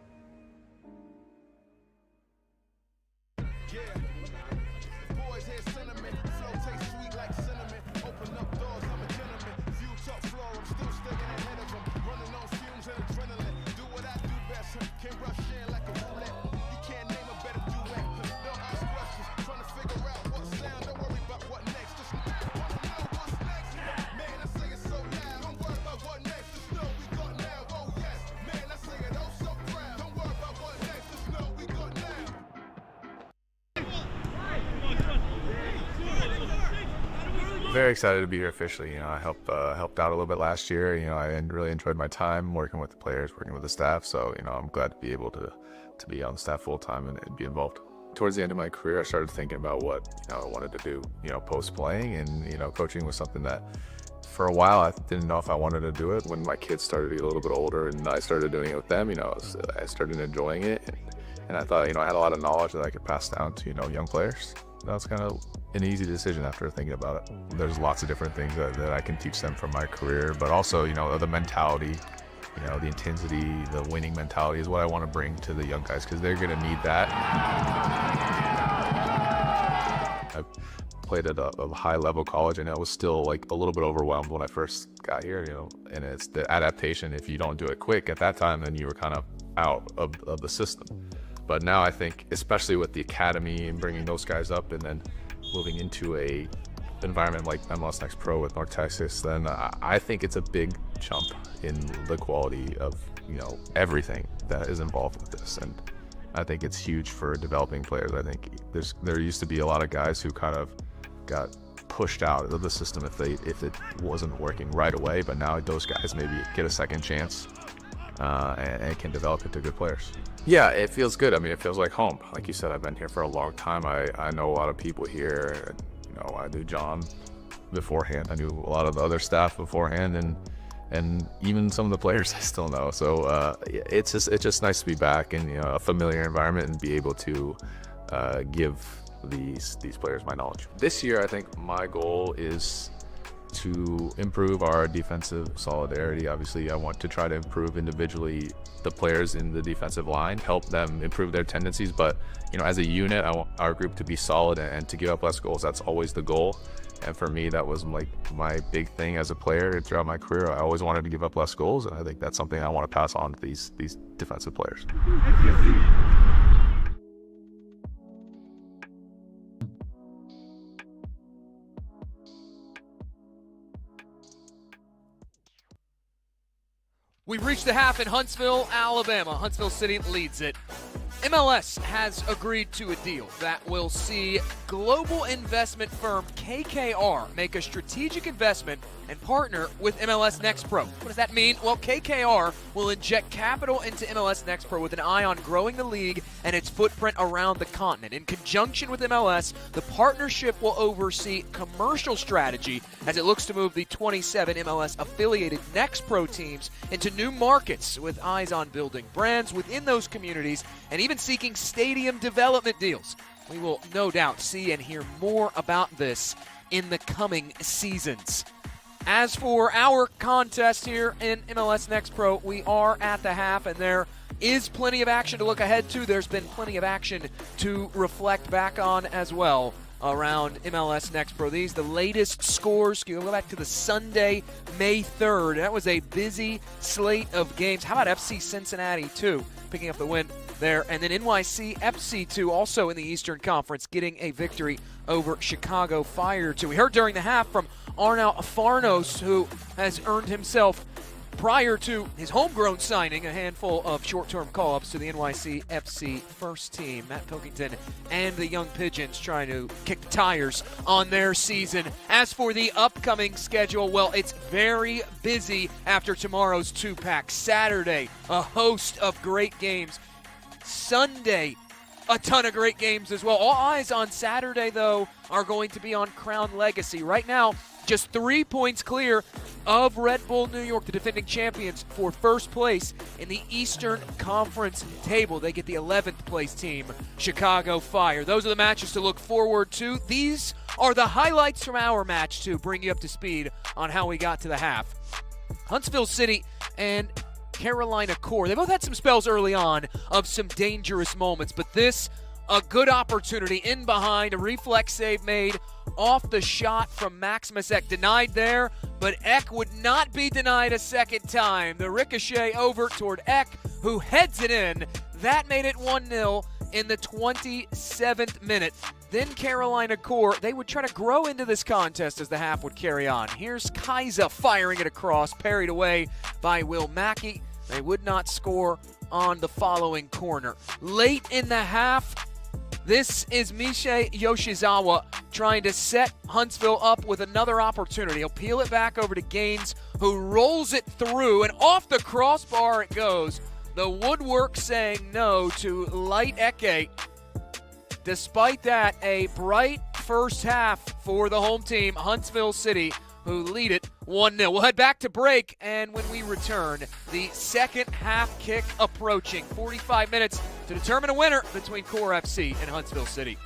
Very excited to be here officially. You know, I helped out a little bit last year. You know, I really enjoyed my time working with the players, working with the staff. So, you know, I'm glad to be able to be on staff full time and be involved. Towards the end of my career, I started thinking about what I wanted to do. You know, post playing, and coaching was something that for a while I didn't know if I wanted to do it. When my kids started to get a little bit older and I started doing it with them, I started enjoying it, and I thought I had a lot of knowledge that I could pass down to young players. That was kind of an easy decision after thinking about it. There's lots of different things that I can teach them from my career, but also, the mentality, the intensity, the winning mentality is what I want to bring to the young guys, because they're going to need that. I played at a high level college, and I was still like a little bit overwhelmed when I first got here, and it's the adaptation. If you don't do it quick at that time, then you were kind of out of the system. But now I think, especially with the academy and bringing those guys up and then moving into a environment like MLS Next Pro with North Texas, then I think it's a big jump in the quality of, everything that is involved with this. And I think it's huge for developing players. I think there used to be a lot of guys who kind of got pushed out of the system if it wasn't working right away, but now those guys maybe get a second chance and can develop into good players. Yeah, it feels good. I mean, it feels like home. Like you said, I've been here for a long time. I know a lot of people here. I knew John beforehand. I knew a lot of the other staff beforehand, and even some of the players I still know. So it's just nice to be back in a familiar environment and be able to give these players my knowledge. This year, I think my goal is to improve our defensive solidarity. Obviously, I want to try to improve individually the players in the defensive line, help them improve their tendencies. But, as a unit, I want our group to be solid and to give up less goals. That's always the goal. And for me, that was like my big thing as a player throughout my career. I always wanted to give up less goals, and I think that's something I want to pass on to these defensive players. We've reached the half in Huntsville, Alabama. Huntsville City leads it. MLS has agreed to a deal that will see global investment firm KKR make a strategic investment and partner with MLS Next Pro. What does that mean? Well, KKR will inject capital into MLS Next Pro with an eye on growing the league and its footprint around the continent. In conjunction with MLS, the partnership will oversee commercial strategy as it looks to move the 27 MLS-affiliated Next Pro teams into new markets, with eyes on building brands within those communities and even seeking stadium development deals. We will no doubt see and hear more about this in the coming seasons. As for our contest here in MLS Next Pro, we are at the half, and there is plenty of action to look ahead to. There's been plenty of action to reflect back on as well around MLS Next Pro. These the latest scores. You go back to the Sunday, May 3rd. That was a busy slate of games. How about FC Cincinnati, too, picking up the win there. And then NYC FC, too, also in the Eastern Conference, getting a victory over Chicago Fire, too. We heard during the half from Arnau Farnos, who has earned himself, prior to his homegrown signing, a handful of short-term call-ups to the NYC FC first team. Matt Pilkington and the Young Pigeons trying to kick the tires on their season. As for the upcoming schedule, well, it's very busy after tomorrow's two-pack. Saturday, a host of great games. Sunday, a ton of great games as well. All eyes on Saturday, though, are going to be on Crown Legacy. Right now, just 3 points clear of Red Bull New York, the defending champions, for first place in the Eastern Conference table. They get the 11th place team, Chicago Fire. Those are the matches to look forward to. These are the highlights from our match to bring you up to speed on how we got to the half. Huntsville City and Carolina Core, they both had some spells early on of some dangerous moments, but this, a good opportunity in behind, a reflex save made off the shot from Maximus Eck. Denied there, but Eck would not be denied a second time. The ricochet over toward Eck, who heads it in. That made it 1-0 in the 27th minute. Then Carolina Core, they would try to grow into this contest as the half would carry on. Here's Kaiser firing it across, parried away by Will Mackey. They would not score on the following corner. Late in the half, this is Miche Yoshizawa trying to set Huntsville up with another opportunity. He'll peel it back over to Gaines, who rolls it through, and off the crossbar it goes. The woodwork saying no to Light Eke. Despite that, a bright first half for the home team, Huntsville City, who lead it 1-0. We'll head back to break, and when we return, the second half kick approaching. 45 minutes to determine a winner between Core FC and Huntsville City.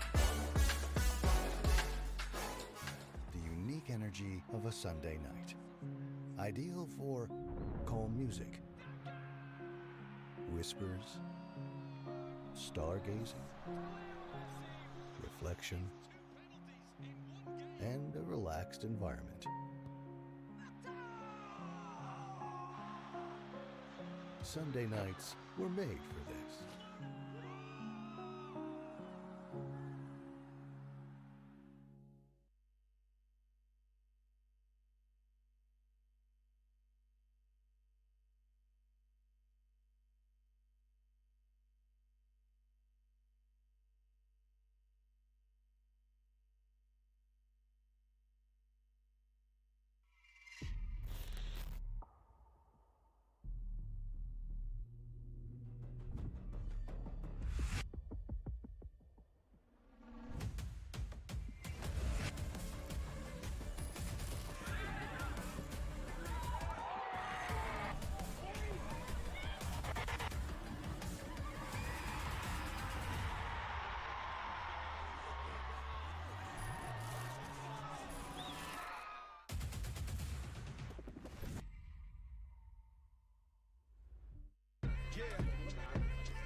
The unique energy of a Sunday night. Ideal for calm music, whispers, stargazing, reflection, and a relaxed environment. Sunday nights were made for this.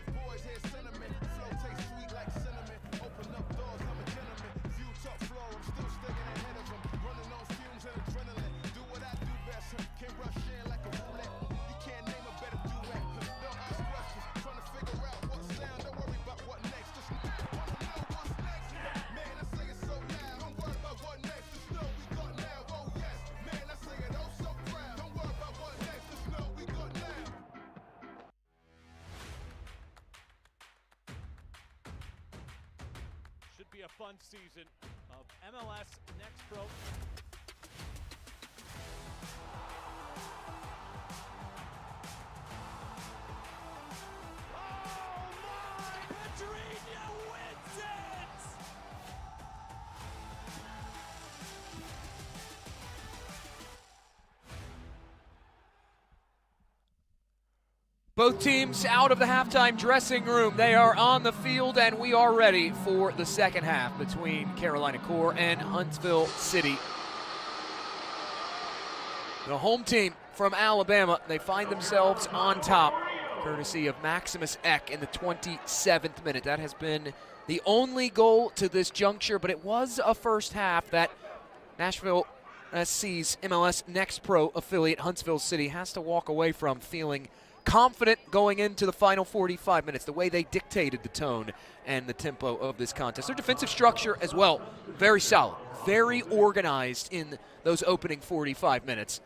Boys hear sentiment, flow tastes sweet like cinnamon. Open up doors, I'm a gentleman. View top floor, I'm still sticking ahead of them. Running on fumes and adrenaline. Do what I do best, can't rush in like a roulette. You can't name a better duet. Don't ask questions, trying to figure out what sound. Don't worry about what next, just wanna know what's next. Man, I say it so loud. Don't worry about what next, just know we got now. Oh yes, man, I say it oh so proud. Don't worry about what next, just know we got now. Should be a fun season of MLS Next Pro. Oh my! Pedrinho wins it! Both teams out of the halftime dressing room. They are on the field, and we are ready for the second half between Carolina Core and Huntsville City. The home team from Alabama, they find themselves on top courtesy of Maximus Eck in the 27th minute. That has been the only goal to this juncture, but it was a first half that Nashville SC's MLS Next Pro affiliate Huntsville City has to walk away from feeling confident going into the final 45 minutes, the way they dictated the tone and the tempo of this contest. Their defensive structure as well, very solid, very organized in those opening 45 minutes.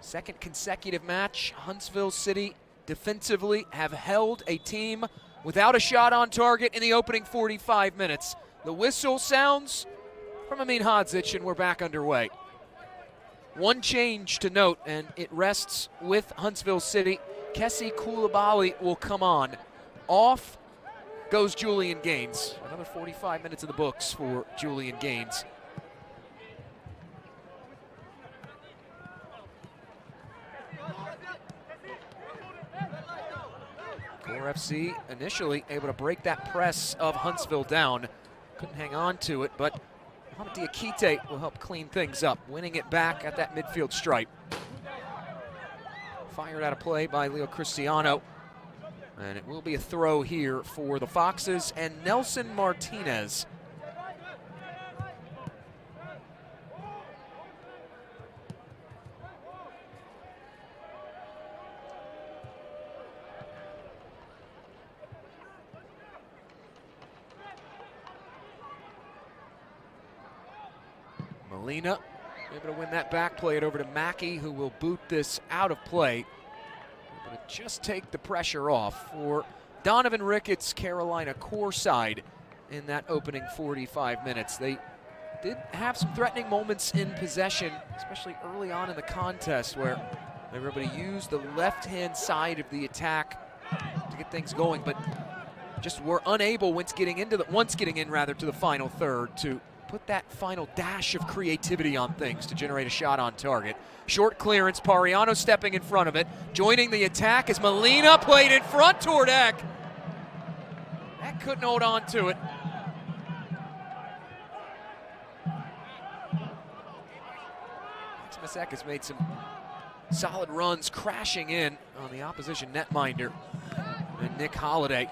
Second consecutive match, Huntsville City defensively have held a team without a shot on target in the opening 45 minutes. The whistle sounds from Amin Hadzic, and we're back underway. One change to note, and it rests with Huntsville City. Kessie Koulibaly will come on. Off goes Julian Gaines. Another 45 minutes in the books for Julian Gaines. Core FC initially able to break that press of Huntsville down. Couldn't hang on to it, but Mohamed Diakite will help clean things up, winning it back at that midfield stripe. Fired out of play by Leo Cristiano. And it will be a throw here for the Foxes and Nelson Martinez. Molina able to win that back, play it over to Mackey, who will boot this out of play. Able to just take the pressure off for Donovan Ricketts' Carolina core side in that opening 45 minutes. They did have some threatening moments in possession, especially early on in the contest, where they were able to use the left-hand side of the attack to get things going, but just were unable once getting in to the final third to put that final dash of creativity on things to generate a shot on target. Short clearance, Pariano stepping in front of it. Joining the attack is Molina, played in front toward Eck. Eck couldn't hold on to it. Maximus Eck has made some solid runs, crashing in on the opposition netminder. And Nick Holiday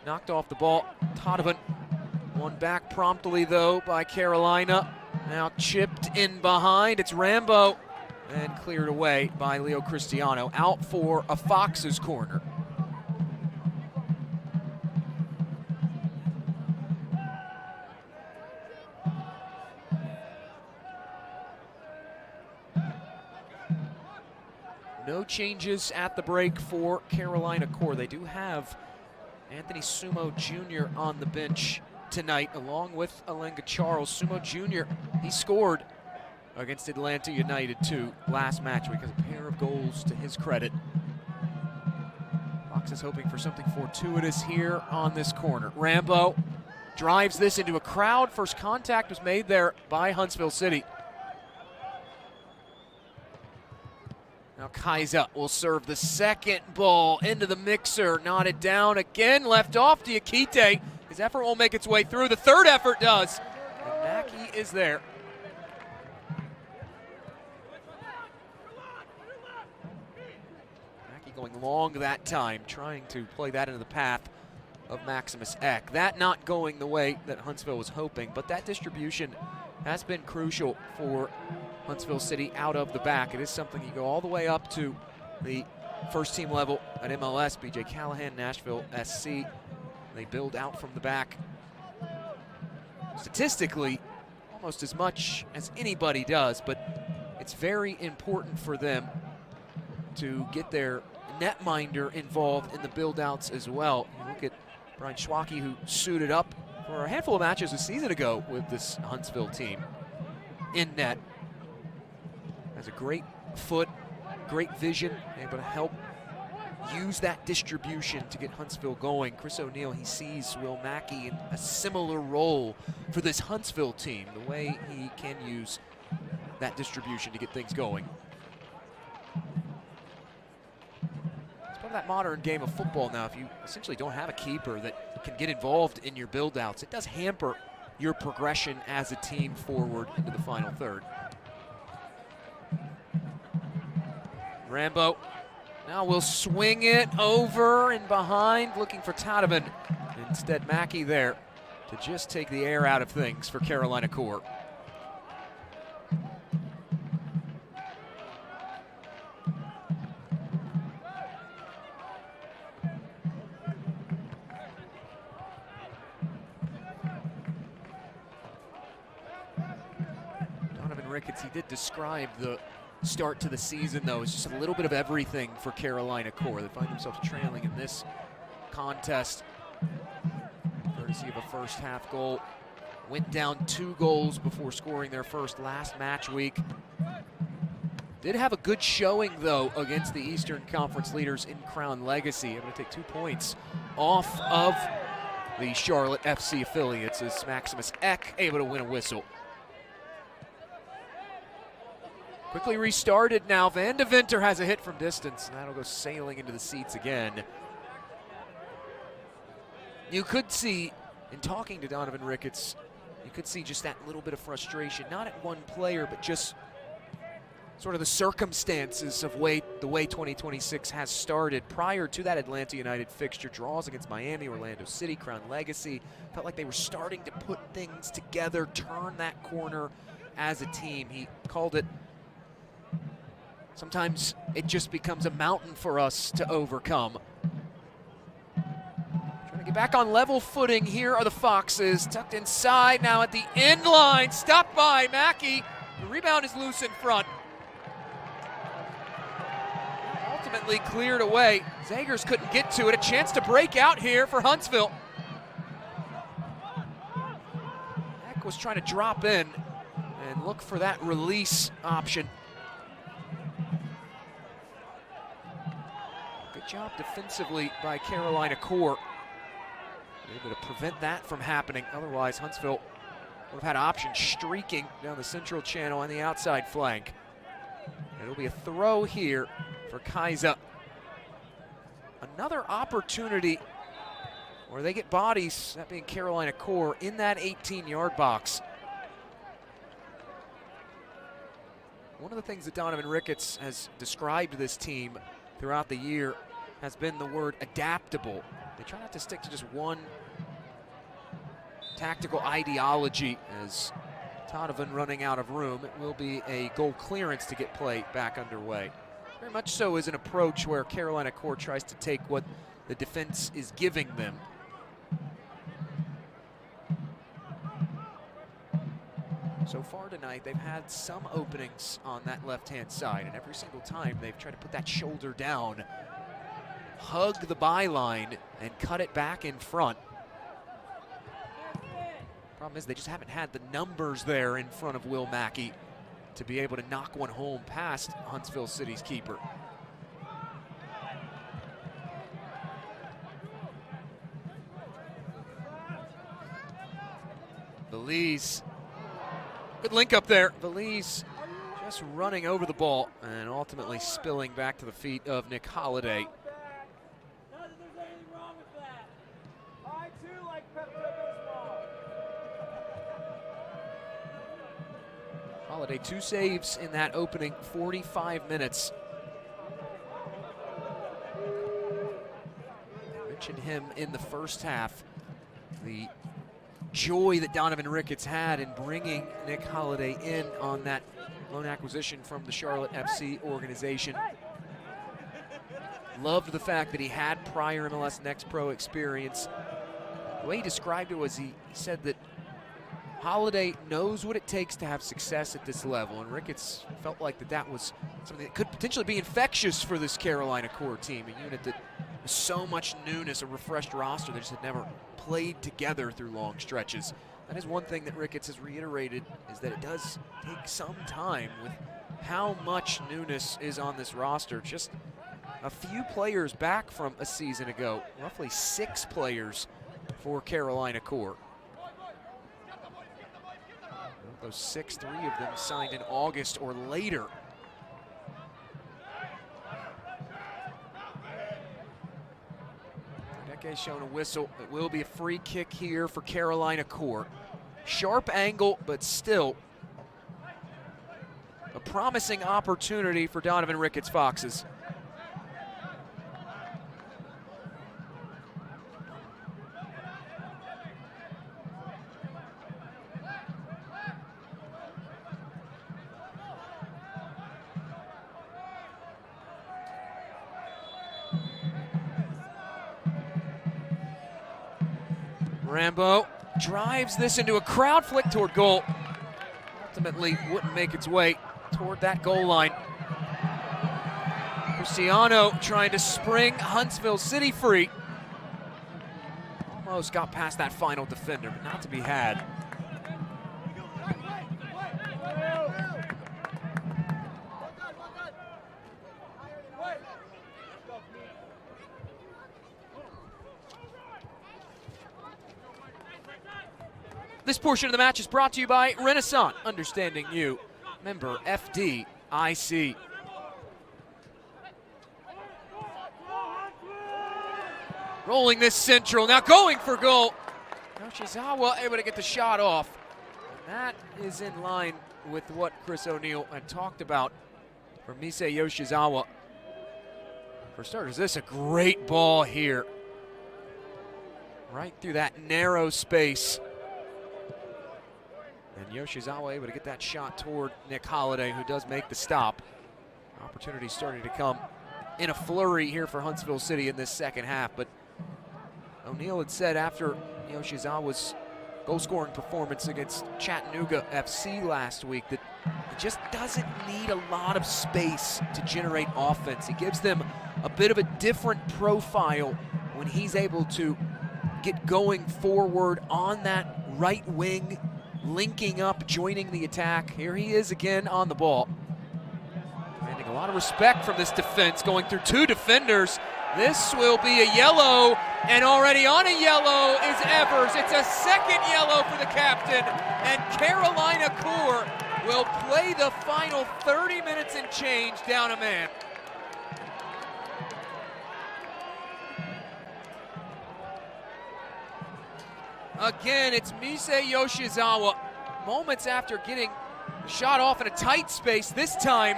knocked off the ball. Todovan won back promptly, though, by Carolina. Now chipped in behind. It's Rambo. And cleared away by Leo Cristiano. Out for a Fox's corner. No changes at the break for Carolina core. They do have Anthony Sumo Jr. on the bench tonight, along with Alenga Charles. Sumo Jr., he scored against Atlanta United too last match because a pair of goals to his credit. Fox is hoping for something fortuitous here on this corner. Rambo drives this into a crowd. First contact was made there by Huntsville City. Now Kaiser will serve the second ball into the mixer. Knotted down again, left off Diakite. His effort won't make its way through. The third effort does. And Mackey is there. Mackey going long that time, trying to play that into the path of Maximus Eck. That not going the way that Huntsville was hoping, but that distribution has been crucial for Huntsville City out of the back. It is something you go all the way up to the first team level at MLS. BJ Callahan, Nashville SC. They build out from the back statistically almost as much as anybody does, but it's very important for them to get their netminder involved in the build-outs as well. You look at Brian Schwacke, who suited up for a handful of matches a season ago with this Huntsville team in net. Has a great foot, great vision, able to help use that distribution to get Huntsville going. Chris O'Neill, he sees Will Mackey in a similar role for this Huntsville team, the way he can use that distribution to get things going. It's part of that modern game of football now. If you essentially don't have a keeper that can get involved in your build-outs, it does hamper your progression as a team forward into the final third. Rambo now will swing it over and behind, looking for Todovan. Instead, Mackey there to just take the air out of things for Carolina Core. Donovan Ricketts, he did describe the start to the season, though, as just a little bit of everything for Carolina Core. They find themselves trailing in this contest, courtesy of a first half goal. Went down 2 goals before scoring their first last match week. Did have a good showing, though, against the Eastern Conference leaders in Crown Legacy. Able to take 2 points off of the Charlotte FC affiliates as Maximus Eck able to win a whistle. Quickly restarted now. Van de Winter has a hit from distance, and that'll go sailing into the seats again. You could see, in talking to Donovan Ricketts, you could see just that little bit of frustration, not at one player, but just sort of the circumstances of the way 2026 has started. Prior to that Atlanta United fixture, draws against Miami, Orlando City, Crown Legacy, felt like they were starting to put things together, turn that corner as a team. He called it, sometimes it just becomes a mountain for us to overcome. Trying to get back on level footing. Here are the Foxes, tucked inside now at the end line, stopped by Mackey. The rebound is loose in front. Ultimately cleared away. Zagers couldn't get to it. A chance to break out here for Huntsville. Eck was trying to drop in and look for that release option. Good job defensively by Carolina Core. Able to prevent that from happening. Otherwise, Huntsville would have had options streaking down the central channel on the outside flank. It'll be a throw here for Kaiser. Another opportunity where they get bodies, that being Carolina Core, in that 18-yard box. One of the things that Donovan Ricketts has described this team throughout the year has been the word adaptable. They try not to stick to just one tactical ideology. As Todovan running out of room, it will be a goal clearance to get play back underway. Very much so is an approach where Carolina Core tries to take what the defense is giving them. So far tonight, they've had some openings on that left-hand side, and every single time they've tried to put that shoulder down, hug the byline, and cut it back in front. Problem is they just haven't had the numbers there in front of Will Mackey to be able to knock one home past Huntsville City's keeper. Valise, good link up there. Valise just running over the ball and ultimately spilling back to the feet of Nick Holliday. Holliday, 2 saves in that opening 45 minutes. Mentioned him in the first half. The joy that Donovan Ricketts had in bringing Nick Holliday in on that loan acquisition from the Charlotte FC organization. Loved the fact that he had prior MLS Next Pro experience. The way he described it was he said that Holliday knows what it takes to have success at this level, and Ricketts felt like that was something that could potentially be infectious for this Carolina Core team, a unit that has so much newness, a refreshed roster that just had never played together through long stretches. That is one thing that Ricketts has reiterated, is that it does take some time with how much newness is on this roster. Just a few players back from a season ago, roughly 6 players for Carolina Core. Those 6, 3 of them signed in August or later. Deke's shown a whistle. It will be a free kick here for Carolina Core. Sharp angle, but still a promising opportunity for Donovan Ricketts Foxes. Rambo drives this into a crowd flick toward goal. Ultimately wouldn't make its way toward that goal line. Cristiano trying to spring Huntsville City free. Almost got past that final defender, but not to be had. This portion of the match is brought to you by Renaissance, understanding you. Member FDIC. Rolling this central, now going for goal. Yoshizawa able to get the shot off. And that is in line with what Chris O'Neill had talked about for Misei Yoshizawa. For starters, this is a great ball here. Right through that narrow space. And Yoshizawa able to get that shot toward Nick Holliday, who does make the stop. Opportunity starting to come in a flurry here for Huntsville City in this second half, but O'Neill had said after Yoshizawa's goal-scoring performance against Chattanooga FC last week that he just doesn't need a lot of space to generate offense. He gives them a bit of a different profile when he's able to get going forward on that right wing, linking up, joining the attack. Here he is again on the ball. Commanding a lot of respect from this defense, going through two defenders. This will be a yellow, and already on a yellow is Evers. It's a second yellow for the captain, and Carolina Core will play the final 30 minutes and change down a man. Again, it's Misei Yoshizawa. Moments after getting the shot off in a tight space, this time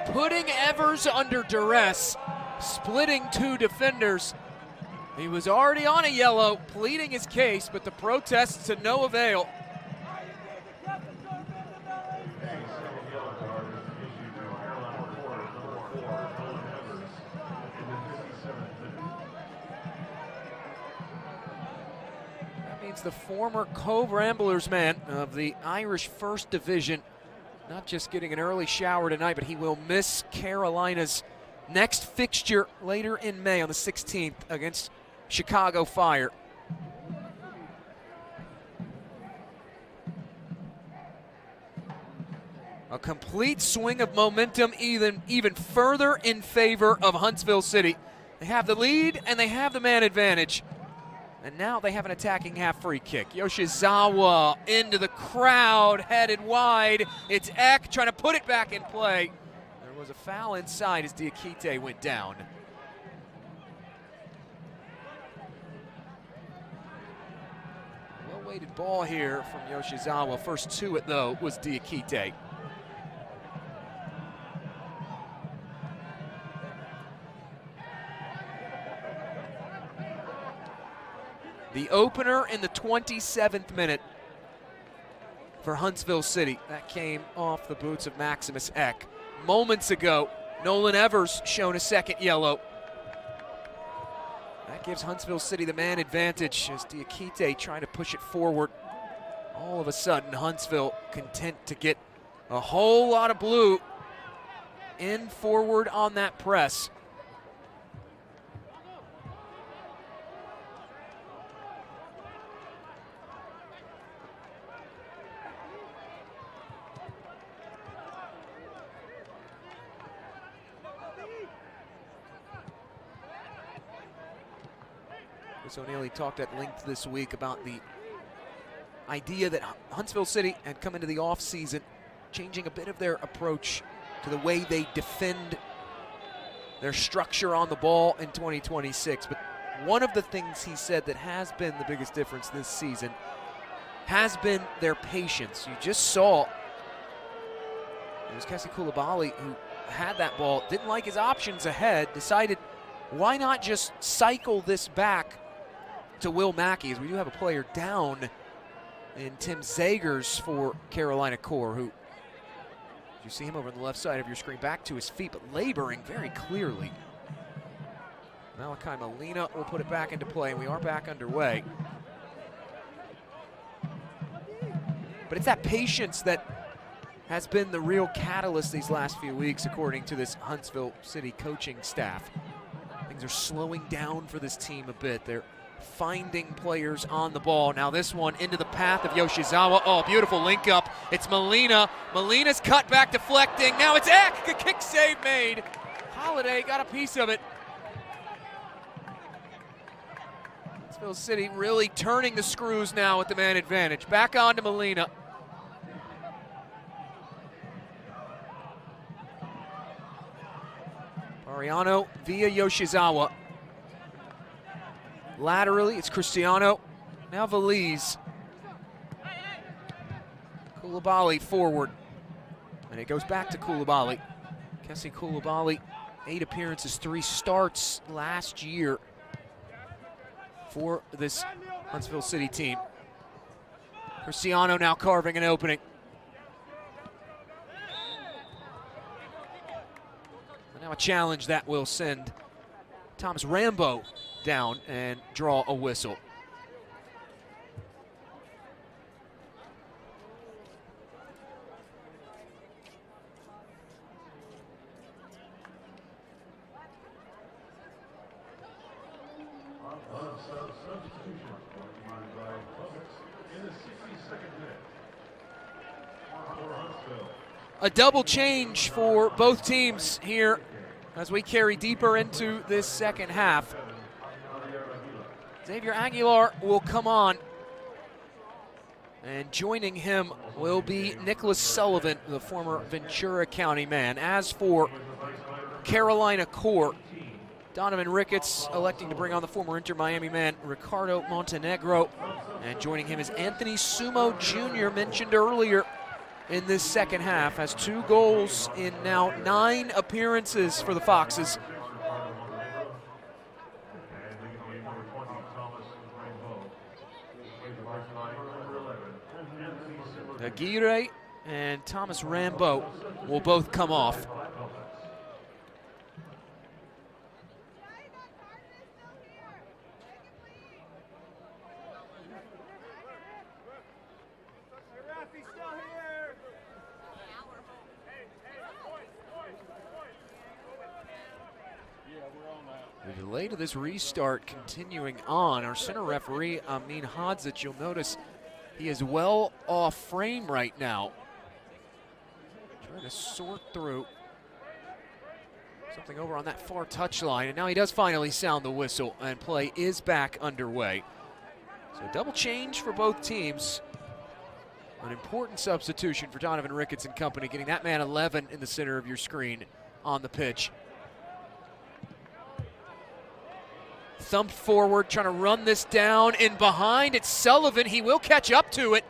putting Evers under duress, splitting two defenders. He was already on a yellow, pleading his case, but the protests to no avail. The former Cove Ramblers man of the Irish First Division, not just getting an early shower tonight, but he will miss Carolina's next fixture later in May on the 16th against Chicago Fire. A complete swing of momentum, even further in favor of Huntsville City. They have the lead and they have the man advantage. And now they have an attacking half free kick. Yoshizawa into the crowd, headed wide. It's Eck trying to put it back in play. There was a foul inside as Diakite went down. Well-weighted ball here from Yoshizawa. First to it, though, was Diakite. The opener in the 27th minute for Huntsville City. That came off the boots of Maximus Eck. Moments ago, Nolan Evers shown a second yellow. That gives Huntsville City the man advantage as Diakite trying to push it forward. All of a sudden, Huntsville content to get a whole lot of blue in forward on that press. O'Neal talked at length this week about the idea that Huntsville City had come into the offseason changing a bit of their approach to the way they defend their structure on the ball in 2026. But one of the things he said that has been the biggest difference this season has been their patience. You just saw it was Kessie Koulibaly who had that ball, didn't like his options ahead, decided why not just cycle this back to Will Mackey, as we do have a player down in Tim Zagers for Carolina Core, who, you see him over on the left side of your screen, back to his feet, but laboring very clearly. Malachi Molina will put it back into play, and we are back underway. But it's that patience that has been the real catalyst these last few weeks, according to this Huntsville City coaching staff. Things are slowing down for this team a bit. They're finding players on the ball. Now this one into the path of Yoshizawa. Oh, beautiful link up. It's Molina. Molina's cut back deflecting. Now it's Eck. A kick save made. Holiday got a piece of it. Huntsville City really turning the screws now with the man advantage. Back on to Molina. Ariano via Yoshizawa. Laterally, it's Cristiano. Now Veliz. Koulibaly forward. And it goes back to Koulibaly. Kessie Koulibaly, 8 appearances, 3 starts last year for this Huntsville City team. Cristiano now carving an opening. And now a challenge that will send Thomas Rambo down and draw a whistle. A double change for both teams here as we carry deeper into this second half. Xavier Aguilar will come on, and joining him will be Nicholas Sullivan, the former Ventura County man. As for Carolina Core, Donovan Ricketts electing to bring on the former Inter Miami man Ricardo Montenegro, and joining him is Anthony Sumo Jr., mentioned earlier in this second half, has 2 goals in now 9 appearances for the Foxes. Aguirre and Thomas Rambo will both come off. The delay to this restart continuing on. Our center referee, Amin Hadzic, you'll notice he is well off frame right now. Trying to sort through something over on that far touchline, and now he does finally sound the whistle, and play is back underway. So double change for both teams. An important substitution for Donovan Ricketts and company, getting that man 11 in the center of your screen on the pitch. Thumped forward, trying to run this down in behind. It's Sullivan. He will catch up to it.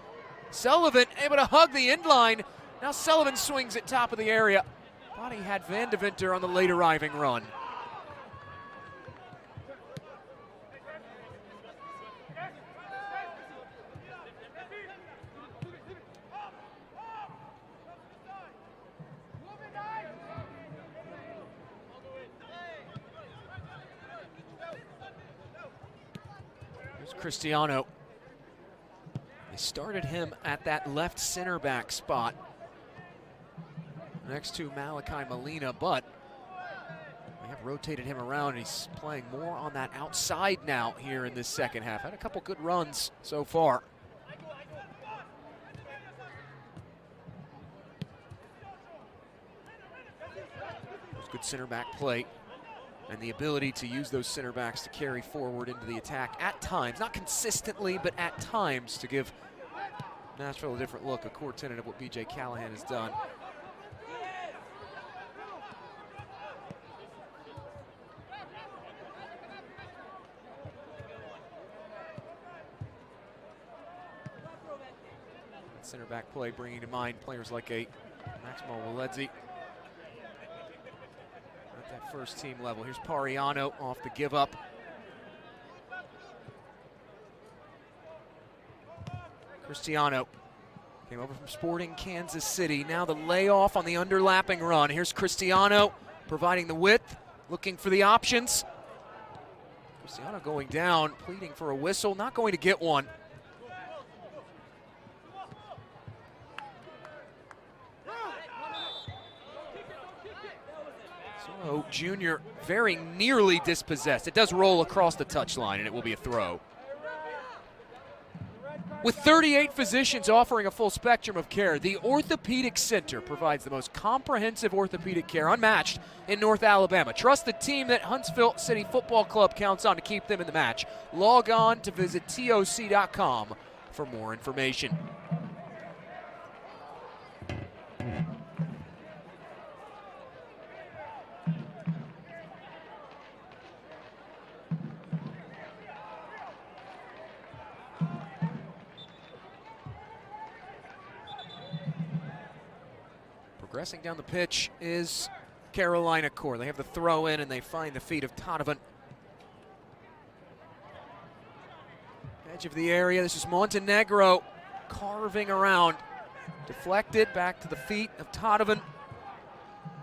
Sullivan able to hug the end line. Now Sullivan swings at top of the area. Thought he had Van de Winter on the late arriving run. Cristiano. They started him at that left center back spot next to Malachi Molina, but they have rotated him around. He's playing more on that outside now here in this second half. Had a couple good runs so far. Good center back play, and the ability to use those center backs to carry forward into the attack at times, not consistently, but at times, to give Nashville a different look, a core tenet of what B.J. Callahan has done. center back play, bringing to mind players like a Maximo Waledzi at that first team level. Here's Pariano off the give up. Cristiano came over from Sporting Kansas City. Now the layoff on the underlapping run. Here's Cristiano providing the width, looking for the options. Cristiano going down, pleading for a whistle, not going to get one. So Jr. very nearly dispossessed. It does roll across the touchline, and it will be a throw. With 38 physicians offering a full spectrum of care, the Orthopedic Center provides the most comprehensive orthopedic care unmatched in North Alabama. Trust the team that Huntsville City Football Club counts on to keep them in the match. Log on to visit TOC.com for more information. Progressing down the pitch is Carolina Core. They have the throw in and they find the feet of Todovan. Edge of the area, this is Montenegro carving around. Deflected back to the feet of Todovan.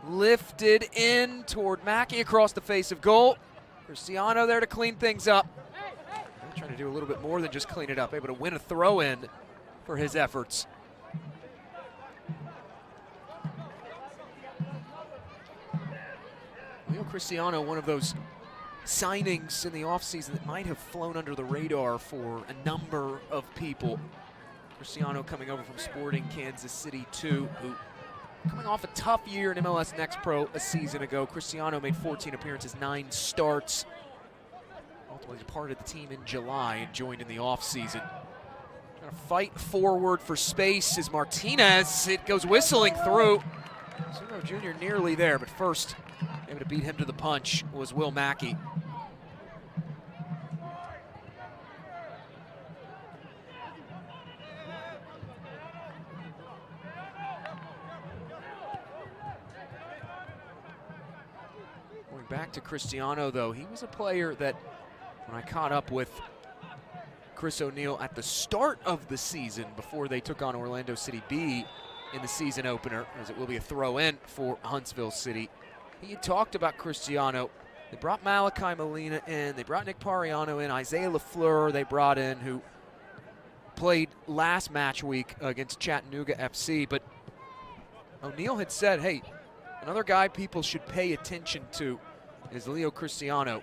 Lifted in toward Mackey across the face of goal. Cristiano there to clean things up. They're trying to do a little bit more than just clean it up, able to win a throw in for his efforts. Leo Cristiano, one of those signings in the offseason that might have flown under the radar for a number of people. Cristiano coming over from Sporting Kansas City too, who coming off a tough year in MLS Next Pro a season ago. Cristiano made 14 appearances, 9 starts. Ultimately departed the team in July and joined in the offseason. Trying to fight forward for space is Martinez. It goes whistling through. Sumo Jr. nearly there, but first able to beat him to the punch was Will Mackey. Going back to Cristiano, though, he was a player that when I caught up with Chris O'Neill at the start of the season before they took on Orlando City B in the season opener, as it will be a throw in for Huntsville City. He had talked about Cristiano. They brought Malachi Molina in. They brought Nick Pariano in. Isaiah LaFleur they brought in, who played last match week against Chattanooga FC. But O'Neill had said, hey, another guy people should pay attention to is Leo Cristiano.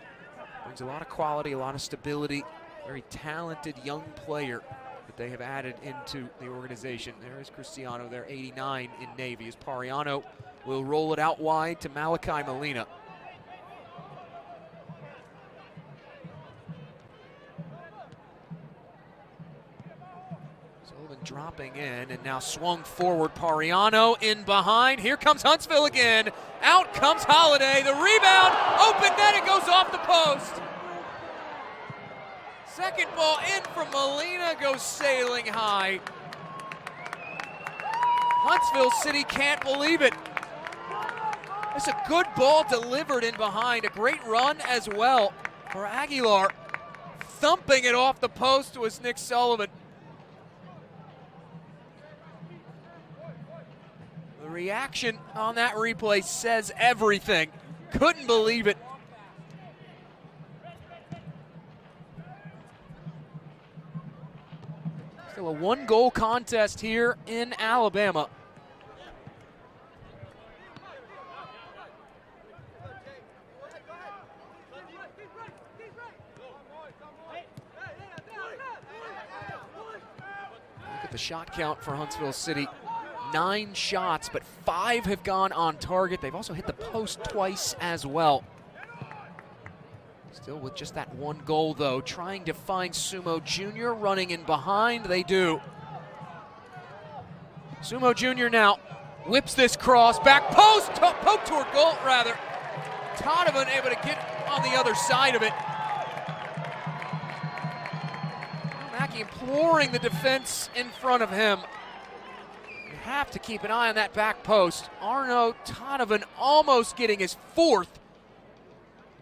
Brings a lot of quality, a lot of stability. Very talented young player that they have added into the organization. There is Cristiano there, 89 in Navy, as Pariano will roll it out wide to Malachi Molina. Sullivan dropping in and now swung forward. Pariano in behind. Here comes Huntsville again. Out comes Holiday. The rebound, open net, it goes off the post. Second ball in from Molina, goes sailing high. Huntsville City can't believe it. It's a good ball delivered in behind. A great run as well for Aguilar. Thumping it off the post was Nick Sullivan. The reaction on that replay says everything. Couldn't believe it. Still a 1-goal contest here in Alabama. Look at the shot count for Huntsville City. 9 shots, but 5 have gone on target. They've also hit the post twice as well. Still with just that 1 goal, though. Trying to find Sumo Jr. running in behind. They do. Sumo Jr. now whips this cross. Back post. Poke toward goal, rather. Todovan able to get on the other side of it. Mackey imploring the defense in front of him. have to keep an eye on that back post. Arno Tonovan almost getting his fourth.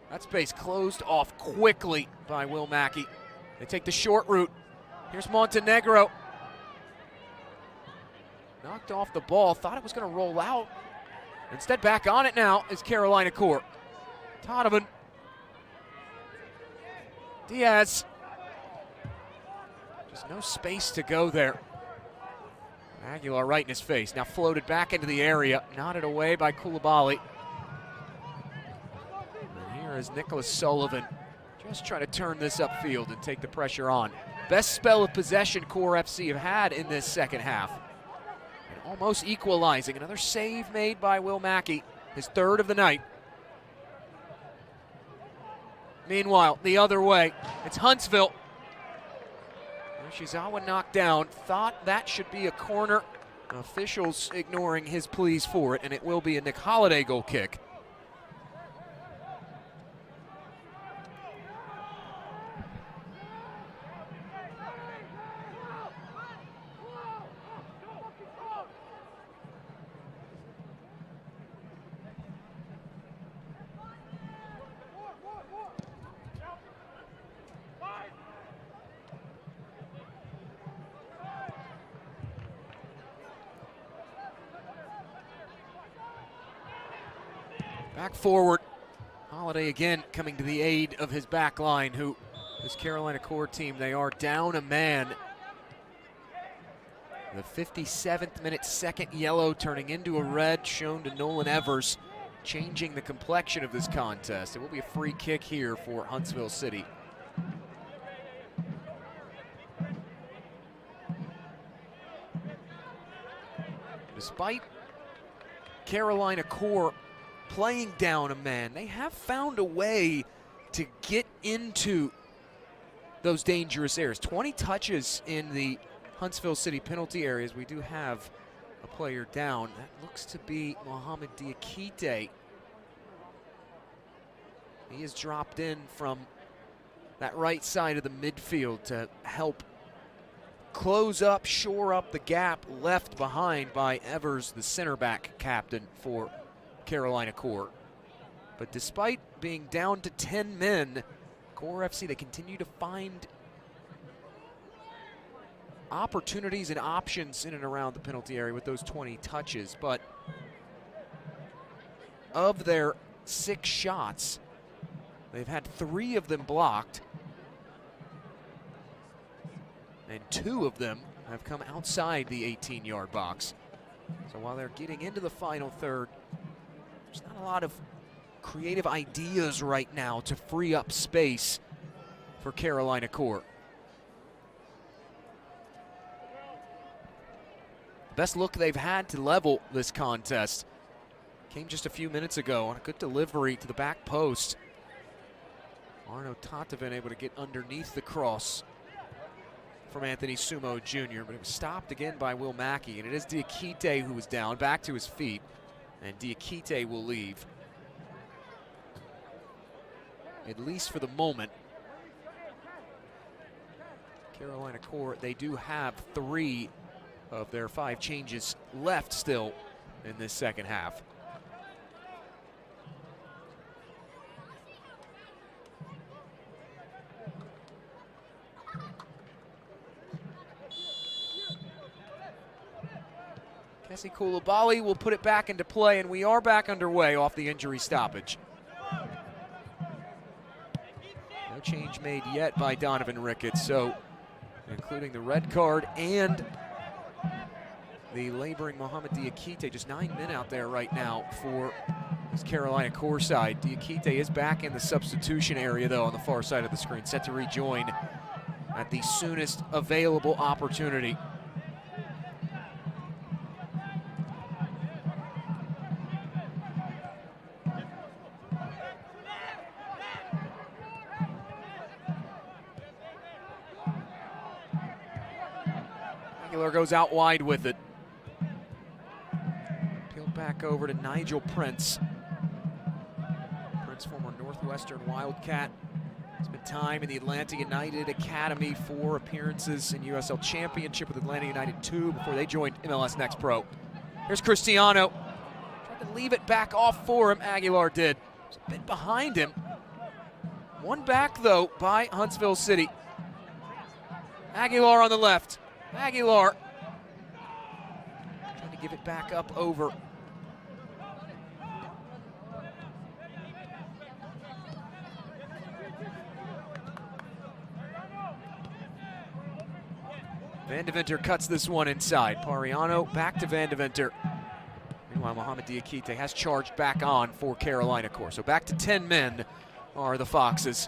That space closed off quickly by Will Mackey. They take the short route. Here's Montenegro. Knocked off the ball, thought it was going to roll out. Instead, back on it now is Carolina Core. Tonovan. Diaz. Just no space to go there. Aguilar right in his face. Now floated back into the area. Nodded away by Koulibaly. And here is Nicholas Sullivan. Just trying to turn this upfield and take the pressure on. Best spell of possession Core FC have had in this second half. And almost equalizing. Another save made by Will Mackey. His third of the night. Meanwhile, the other way, it's Huntsville. Shizawa knocked down, thought that should be a corner. Officials ignoring his pleas for it, and it will be a Nick Holiday goal kick. Back forward. Holiday again coming to the aid of his back line, who, this Carolina Core team, they are down a man. The 57th minute, second yellow turning into a red shown to Nolan Evers, changing the complexion of this contest. It will be a free kick here for Huntsville City. Despite Carolina Core playing down a man, they have found a way to get into those dangerous areas. 20 touches in the Huntsville City penalty areas. We do have a player down. That looks to be Mohamed Diakite. He has dropped in from that right side of the midfield to help close up, shore up the gap left behind by Evers, the center back captain for Carolina Core. But despite being down to 10 men, Core FC, they continue to find opportunities and options in and around the penalty area with those 20 touches. But of their 6 shots, they've had 3 of them blocked, and 2 of them have come outside the 18-yard box. So while they're getting into the final third, there's not a lot of creative ideas right now to free up space for Carolina Core. The best look they've had to level this contest came just a few minutes ago on a good delivery to the back post. Arno Tonovan able to get underneath the cross from Anthony Sumo Jr., but it was stopped again by Will Mackey, and it is Diakite who was down, back to his feet, and Diakite will leave, at least for the moment. Carolina Core, they do have 3 of their 5 changes left still in this second half. Kessie Koulibaly will put it back into play, and we are back underway off the injury stoppage. No change made yet by Donovan Ricketts, so including the red card and the laboring Mohamed Diakite, just 9 men out there right now for this Carolina Core side. Diakite is back in the substitution area, though, on the far side of the screen, set to rejoin at the soonest available opportunity. Goes out wide with it. Peeled back over to Nigel Prince. Prince, former Northwestern Wildcat. Spent time in the Atlanta United Academy, 4 appearances in USL Championship with Atlanta United 2 before they joined MLS Next Pro. Here's Cristiano. Tried to leave it back off for him. Aguilar did. It was a bit behind him. One back, though, by Huntsville City. Aguilar on the left. Aguilar trying to give it back up over. Van de Venter cuts this one inside. Pariano back to Van de Venter. Meanwhile, Mohamed Diakite has charged back on for Carolina Core. So back to 10 men are the Foxes.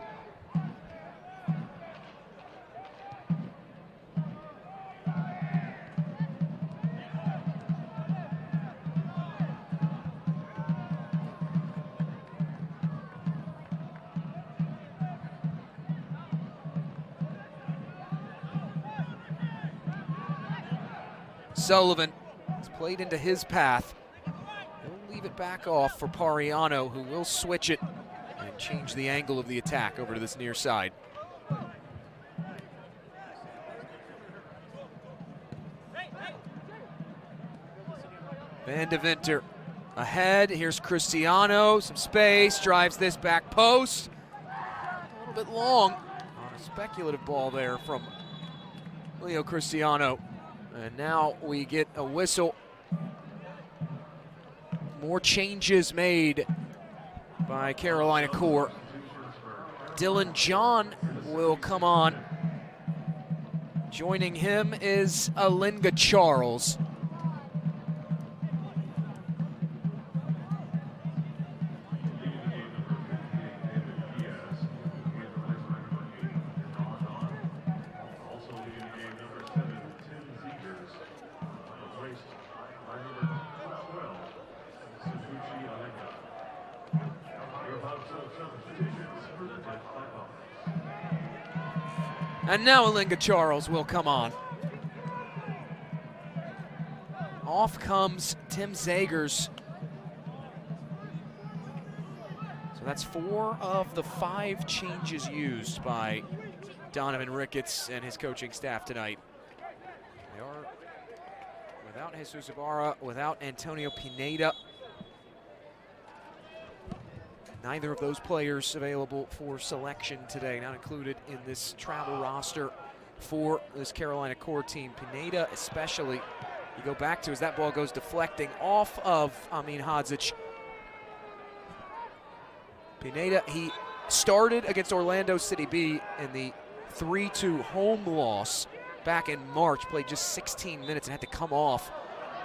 Sullivan has played into his path. He'll leave it back off for Pariano, who will switch it and change the angle of the attack over to this near side. Van de Venter ahead. Here's Cristiano. Some space. Drives this back post. A little bit long on a speculative ball there from Leo Cristiano. And now we get a whistle. More changes made by Carolina Core. Dylan John will come on. Joining him is Alinga Charles. And now Alinga Charles will come on. Off comes Tim Zagers. So that's 4 of the 5 changes used by Donovan Ricketts and his coaching staff tonight. They are without Jesus Ibarra, without Antonio Pineda. Neither of those players available for selection today, not included in this travel roster for this Carolina Core team. Pineda especially, you go back to as that ball goes deflecting off of Amin Hadzic. Pineda, he started against Orlando City B in the 3-2 home loss back in March, played just 16 minutes and had to come off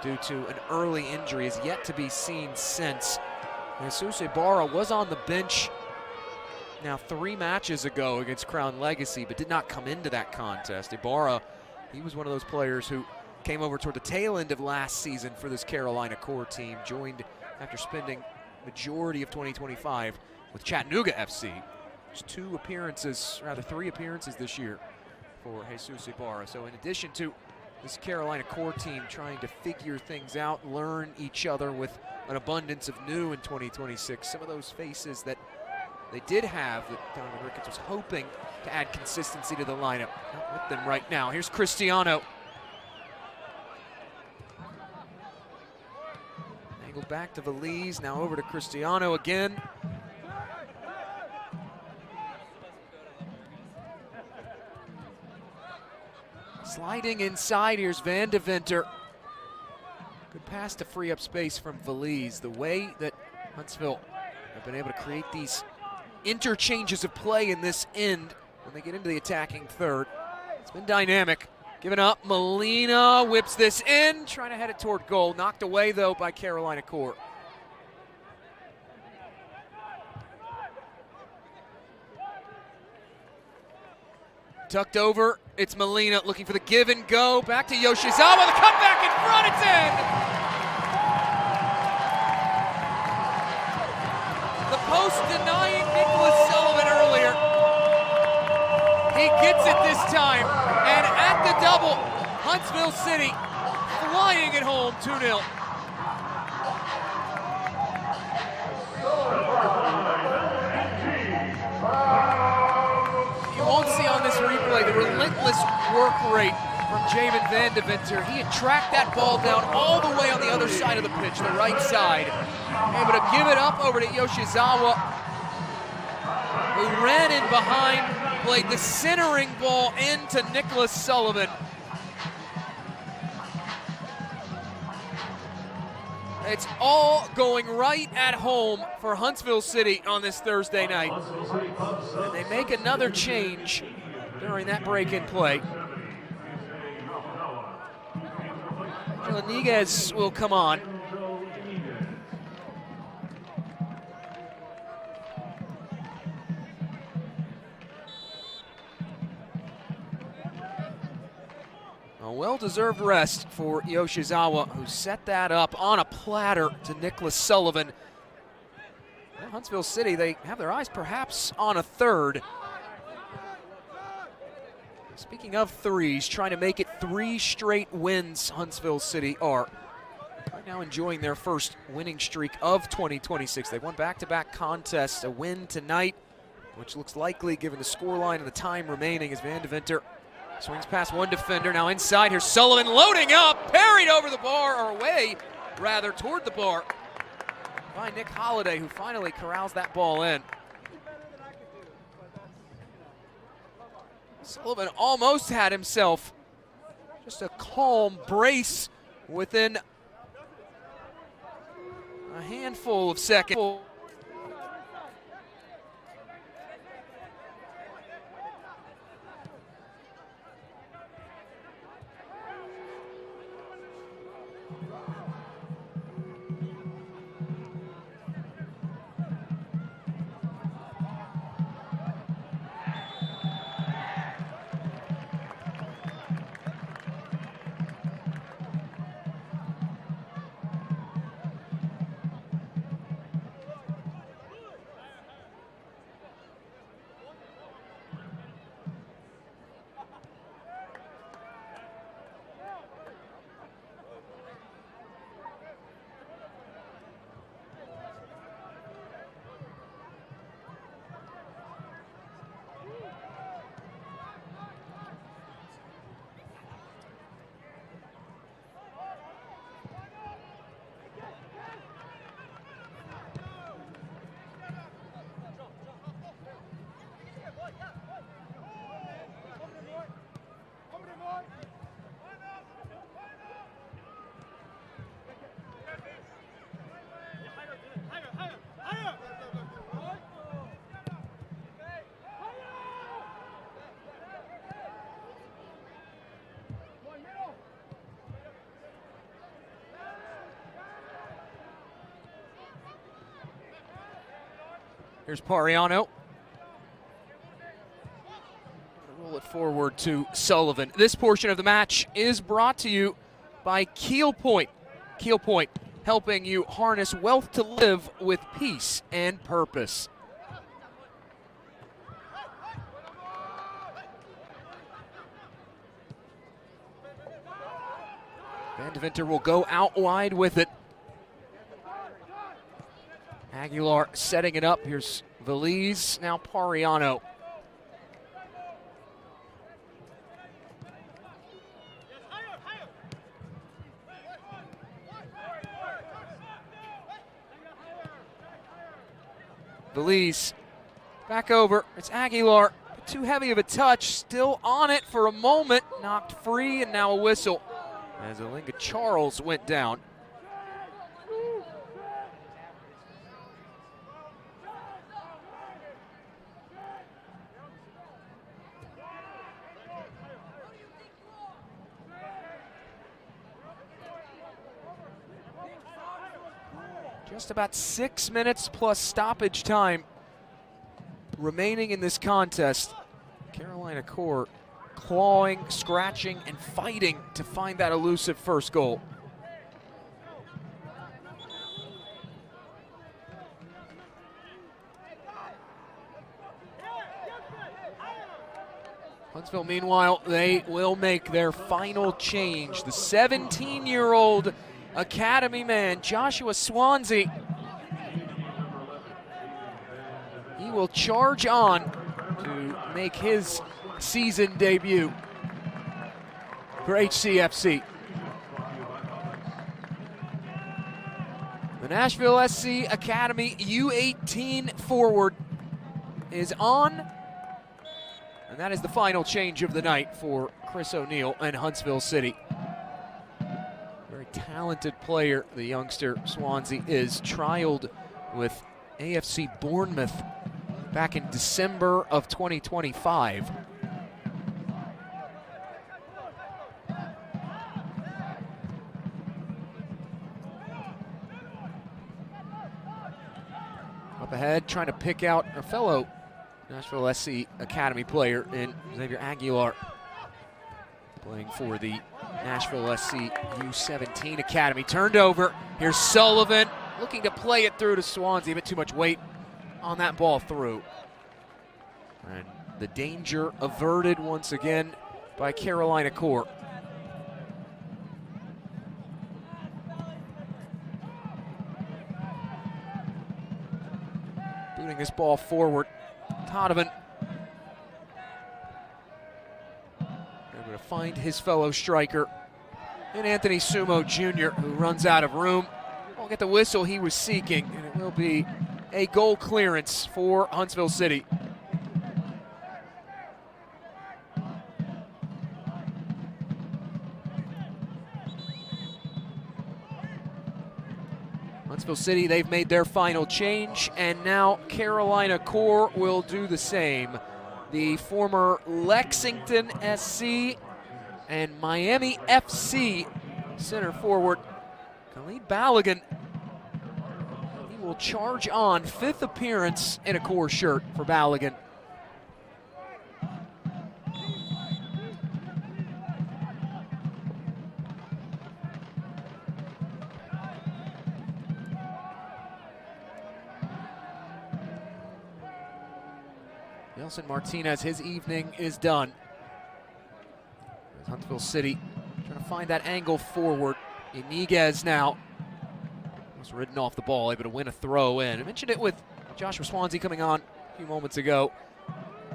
due to an early injury, is yet to be seen since. Jesus Ibarra was on the bench now 3 matches ago against Crown Legacy, but did not come into that contest. Ibarra, he was one of those players who came over toward the tail end of last season for this Carolina Core team, joined after spending majority of 2025 with Chattanooga FC. Just 2 appearances, rather 3 appearances this year for Jesus Ibarra. So in addition to this Carolina Core team trying to figure things out, learn each other with an abundance of new in 2026. Some of those faces that they did have that Donovan Ricketts was hoping to add consistency to the lineup. Not with them right now. Here's Cristiano. Angled back to Valise, now over to Cristiano again. Sliding inside, here's Van de Venter. Good pass to free up space from Valise. The way that Huntsville have been able to create these interchanges of play in this end when they get into the attacking third. It's been dynamic. Given up, Molina whips this in, trying to head it toward goal. Knocked away, though, by Carolina Core. Tucked over, it's Molina looking for the give and go. Back to Yoshizawa, the comeback in front, it's in! The post denying Nicholas Sullivan earlier. He gets it this time, and at the double, Huntsville City flying it home 2-0. replay, the relentless work rate from Jamin Van de Winter. He had tracked that ball down all the way on the other side of the pitch, the right side. Able to give it up over to Yoshizawa, who ran in behind, played the centering ball into Nicholas Sullivan. It's all going right at home for Huntsville City on this Thursday night. And they make another change during that break-in play. Niguez will come on. A well-deserved rest for Yoshizawa, who set that up on a platter to Nicholas Sullivan. Well, Huntsville City, they have their eyes perhaps on a third. Speaking of threes, trying to make it 3 straight wins, Huntsville City are. Right now enjoying their first winning streak of 2026. They won back-to-back contests, a win tonight, which looks likely given the scoreline and the time remaining as Van de Winter swings past one defender. Now inside, here's Sullivan loading up, parried over the bar, or away, rather, toward the bar by Nick Holliday, who finally corrals that ball in. Sullivan almost had himself just a calm brace within a handful of seconds. Here's Pariano. Roll it forward to Sullivan. This portion of the match is brought to you by Keel Point. Keel Point, helping you harness wealth to live with peace and purpose. Van de Winter will go out wide with it. Aguilar setting it up. Here's Valise, now Pariano. Valise back over. It's Aguilar. Too heavy of a touch. Still on it for a moment. Knocked free, and now a whistle as Olinga Charles went down. Just about 6 minutes plus stoppage time remaining in this contest. Carolina Core clawing, scratching, and fighting to find that elusive first goal. Huntsville, meanwhile, they will make their final change. The 17-year-old academy man, Joshua Swansea. He will charge on to make his season debut for HCFC. The Nashville SC Academy U18 forward is on, and that is the final change of the night for Chris O'Neill and Huntsville City. Very talented player, the youngster Swansea is. Trialed with AFC Bournemouth back in December of 2025. Up ahead, trying to pick out a fellow Nashville SC Academy player in Xavier Aguilar, playing for the Nashville SC U17 Academy. Turned over. Here's Sullivan looking to play it through to Swansea. A bit too much weight on that ball through. And the danger averted once again by Carolina Core. Booting this ball forward. Todovan able to find his fellow striker and Anthony Sumo Jr., who runs out of room. Won't get the whistle he was seeking, and it will be a goal clearance for Huntsville City. Huntsville City, they've made their final change, and now Carolina Core will do the same. The former Lexington SC and Miami FC center forward Khalid Balogun, he will charge on. 5th appearance in a Core shirt for Balogun. Nelson Martinez, his evening is done. Huntsville City trying to find that angle forward. Iniguez now was ridden off the ball, able to win a throw in. I mentioned it with Joshua Swansea coming on a few moments ago.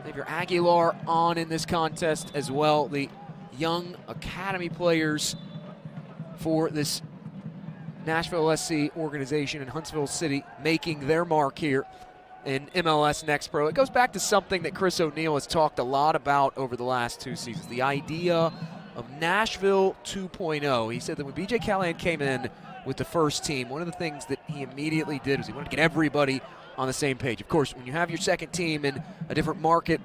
Xavier Aguilar on in this contest as well. The young academy players for this Nashville SC organization and Huntsville City making their mark here in MLS Next Pro. It goes back to something that Chris O'Neill has talked a lot about over the last 2 seasons, the idea of Nashville 2.0. He said that when BJ Callahan came in with the first team, one of the things that he immediately did was he wanted to get everybody on the same page. Of course, when you have your second team in a different market,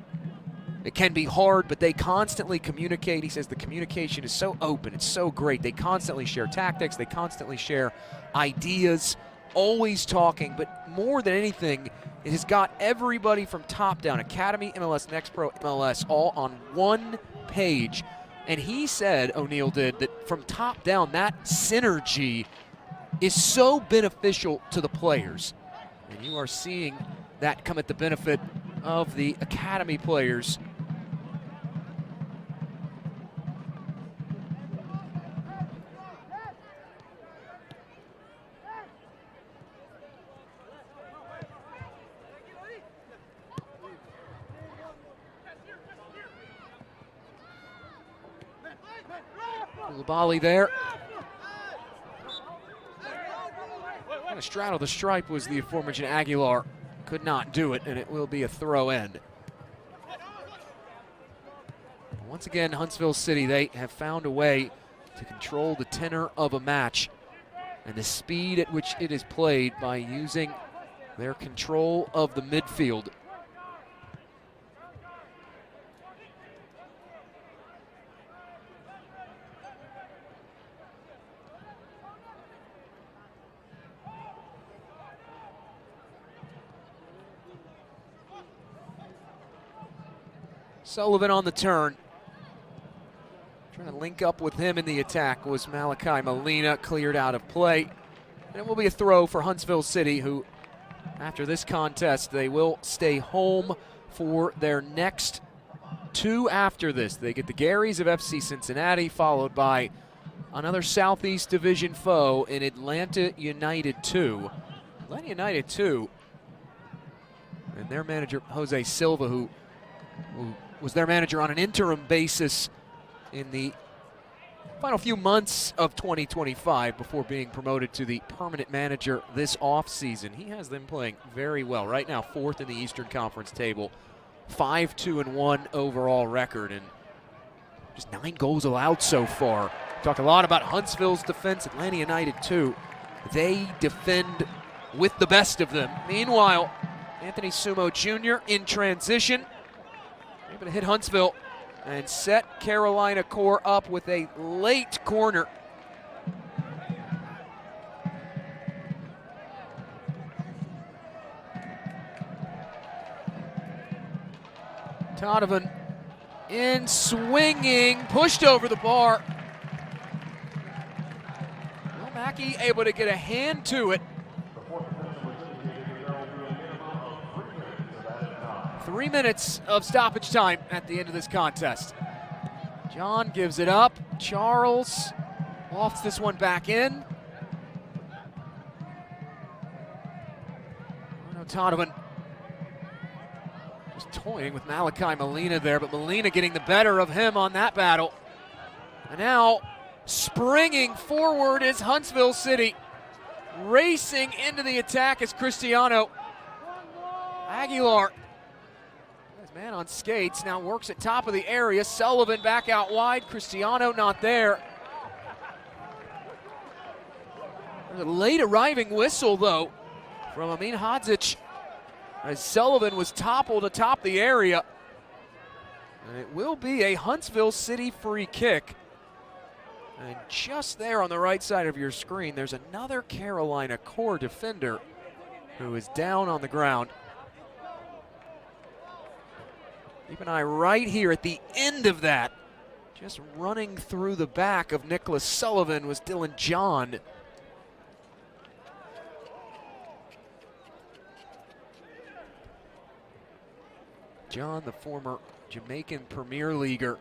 it can be hard, but they constantly communicate. He says the communication is so open, it's so great. They constantly share tactics, they constantly share ideas, always talking, but more than anything, it has got everybody from top down, Academy, MLS, Next Pro, MLS, all on one page. And he said, O'Neill did, that from top down, that synergy is so beneficial to the players. And you are seeing that come at the benefit of the Academy players. Bali there. Trying to straddle the stripe was the aforementioned Aguilar. Could not do it, and it will be a throw in. Once again, Huntsville City, they have found a way to control the tenor of a match and the speed at which it is played by using their control of the midfield. Sullivan on the turn. Trying to link up with him in the attack was Malachi Molina, cleared out of play. And it will be a throw for Huntsville City, who, after this contest, they will stay home for their next 2 after this. They get the Garys of FC Cincinnati, followed by another Southeast Division foe in Atlanta United 2. Atlanta United 2, and their manager, Jose Silva, who was their manager on an interim basis in the final few months of 2025 before being promoted to the permanent manager this offseason. He has them playing very well. Right now, 4th in the Eastern Conference table, 5-2-1 overall record, and just 9 goals allowed so far. Talk a lot about Huntsville's defense, Atlanta United too. They defend with the best of them. Meanwhile, Anthony Sumo Jr. in transition, able to hit Huntsville and set Carolina Core up with a late corner. Donovan in swinging, pushed over the bar. Well, Mackey able to get a hand to it. 3 minutes of stoppage time at the end of this contest. John gives it up. Charles lofts this one back in. Donovan just toying with Malachi Molina there, but Molina getting the better of him on that battle. And now springing forward is Huntsville City. Racing into the attack is Cristiano Aguilar. Man on skates, now works at top of the area. Sullivan back out wide. Cristiano not there. There's a late arriving whistle, though, from Amin Hadzic, as Sullivan was toppled atop the area. And it will be a Huntsville City free kick. And just there on the right side of your screen, there's another Carolina Core defender who is down on the ground. Keep an eye right here at the end of that. Just running through the back of Nicholas Sullivan was Dylan John. John, the former Jamaican Premier Leaguer.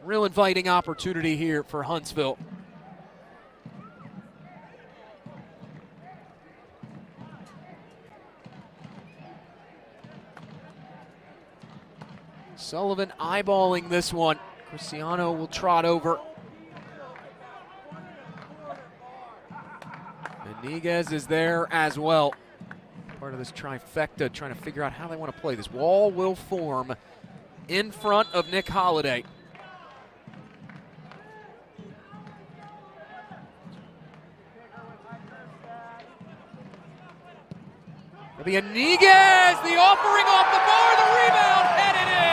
Real inviting opportunity here for Huntsville. Sullivan eyeballing this one. Cristiano will trot over. And Niguez is there as well. Part of this trifecta, trying to figure out how they want to play. This wall will form in front of Nick Holiday. It'll be a Niguez, the offering off the bar, the rebound, headed in.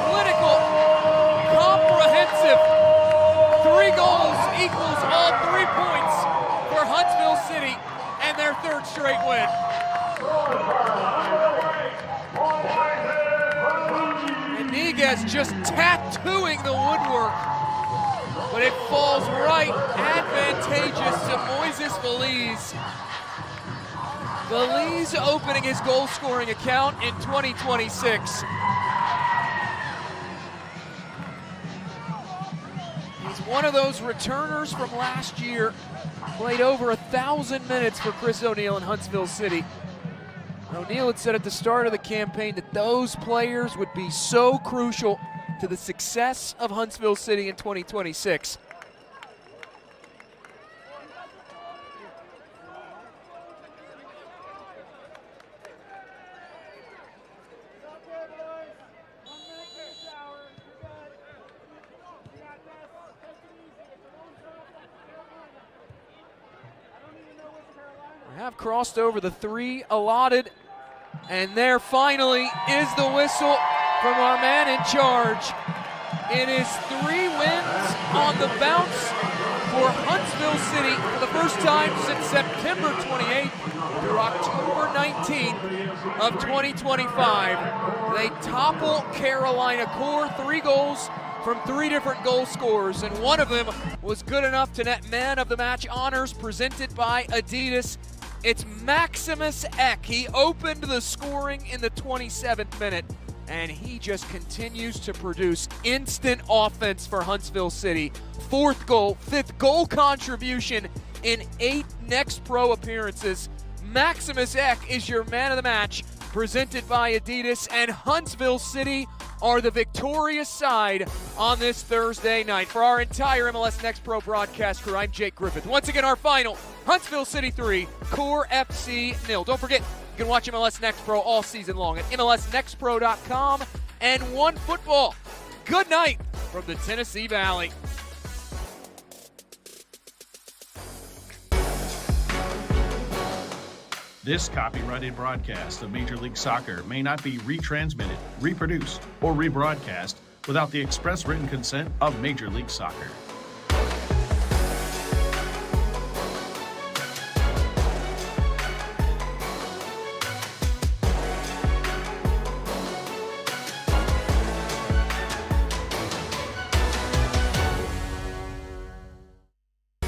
Clinical, comprehensive. 3 goals equals all 3 points for Huntsville City and their 3rd straight win. And Niguez just tattooing the woodwork. But it falls right, advantageous to Moises Feliz. Feliz opening his goal-scoring account in 2026. He's one of those returners from last year. Played over 1,000 minutes for Chris O'Neill in Huntsville City. O'Neill had said at the start of the campaign that those players would be so crucial to the success of Huntsville City in 2026. We have crossed over the 3 allotted, and there finally is the whistle from our man in charge. It is 3 wins on the bounce for Huntsville City for the first time since September 28th through October 19th of 2025. They topple Carolina Core, 3 goals from 3 different goal scorers, and one of them was good enough to net man of the match honors presented by Adidas. It's Maximus Eck. He opened the scoring in the 27th minute. and he just continues to produce instant offense for Huntsville City. 4th goal, 5th goal contribution in 8 Next Pro appearances. Maximus Eck is your man of the match, presented by Adidas, and Huntsville City are the victorious side on this Thursday night. For our entire MLS Next Pro broadcast crew, I'm Jake Griffith. Once again, our final, Huntsville City 3, Core FC 0. Don't forget, you can watch MLS Next Pro all season long at MLSNextPro.com and OneFootball. Good night from the Tennessee Valley. This copyrighted broadcast of Major League Soccer may not be retransmitted, reproduced, or rebroadcast without the express written consent of Major League Soccer.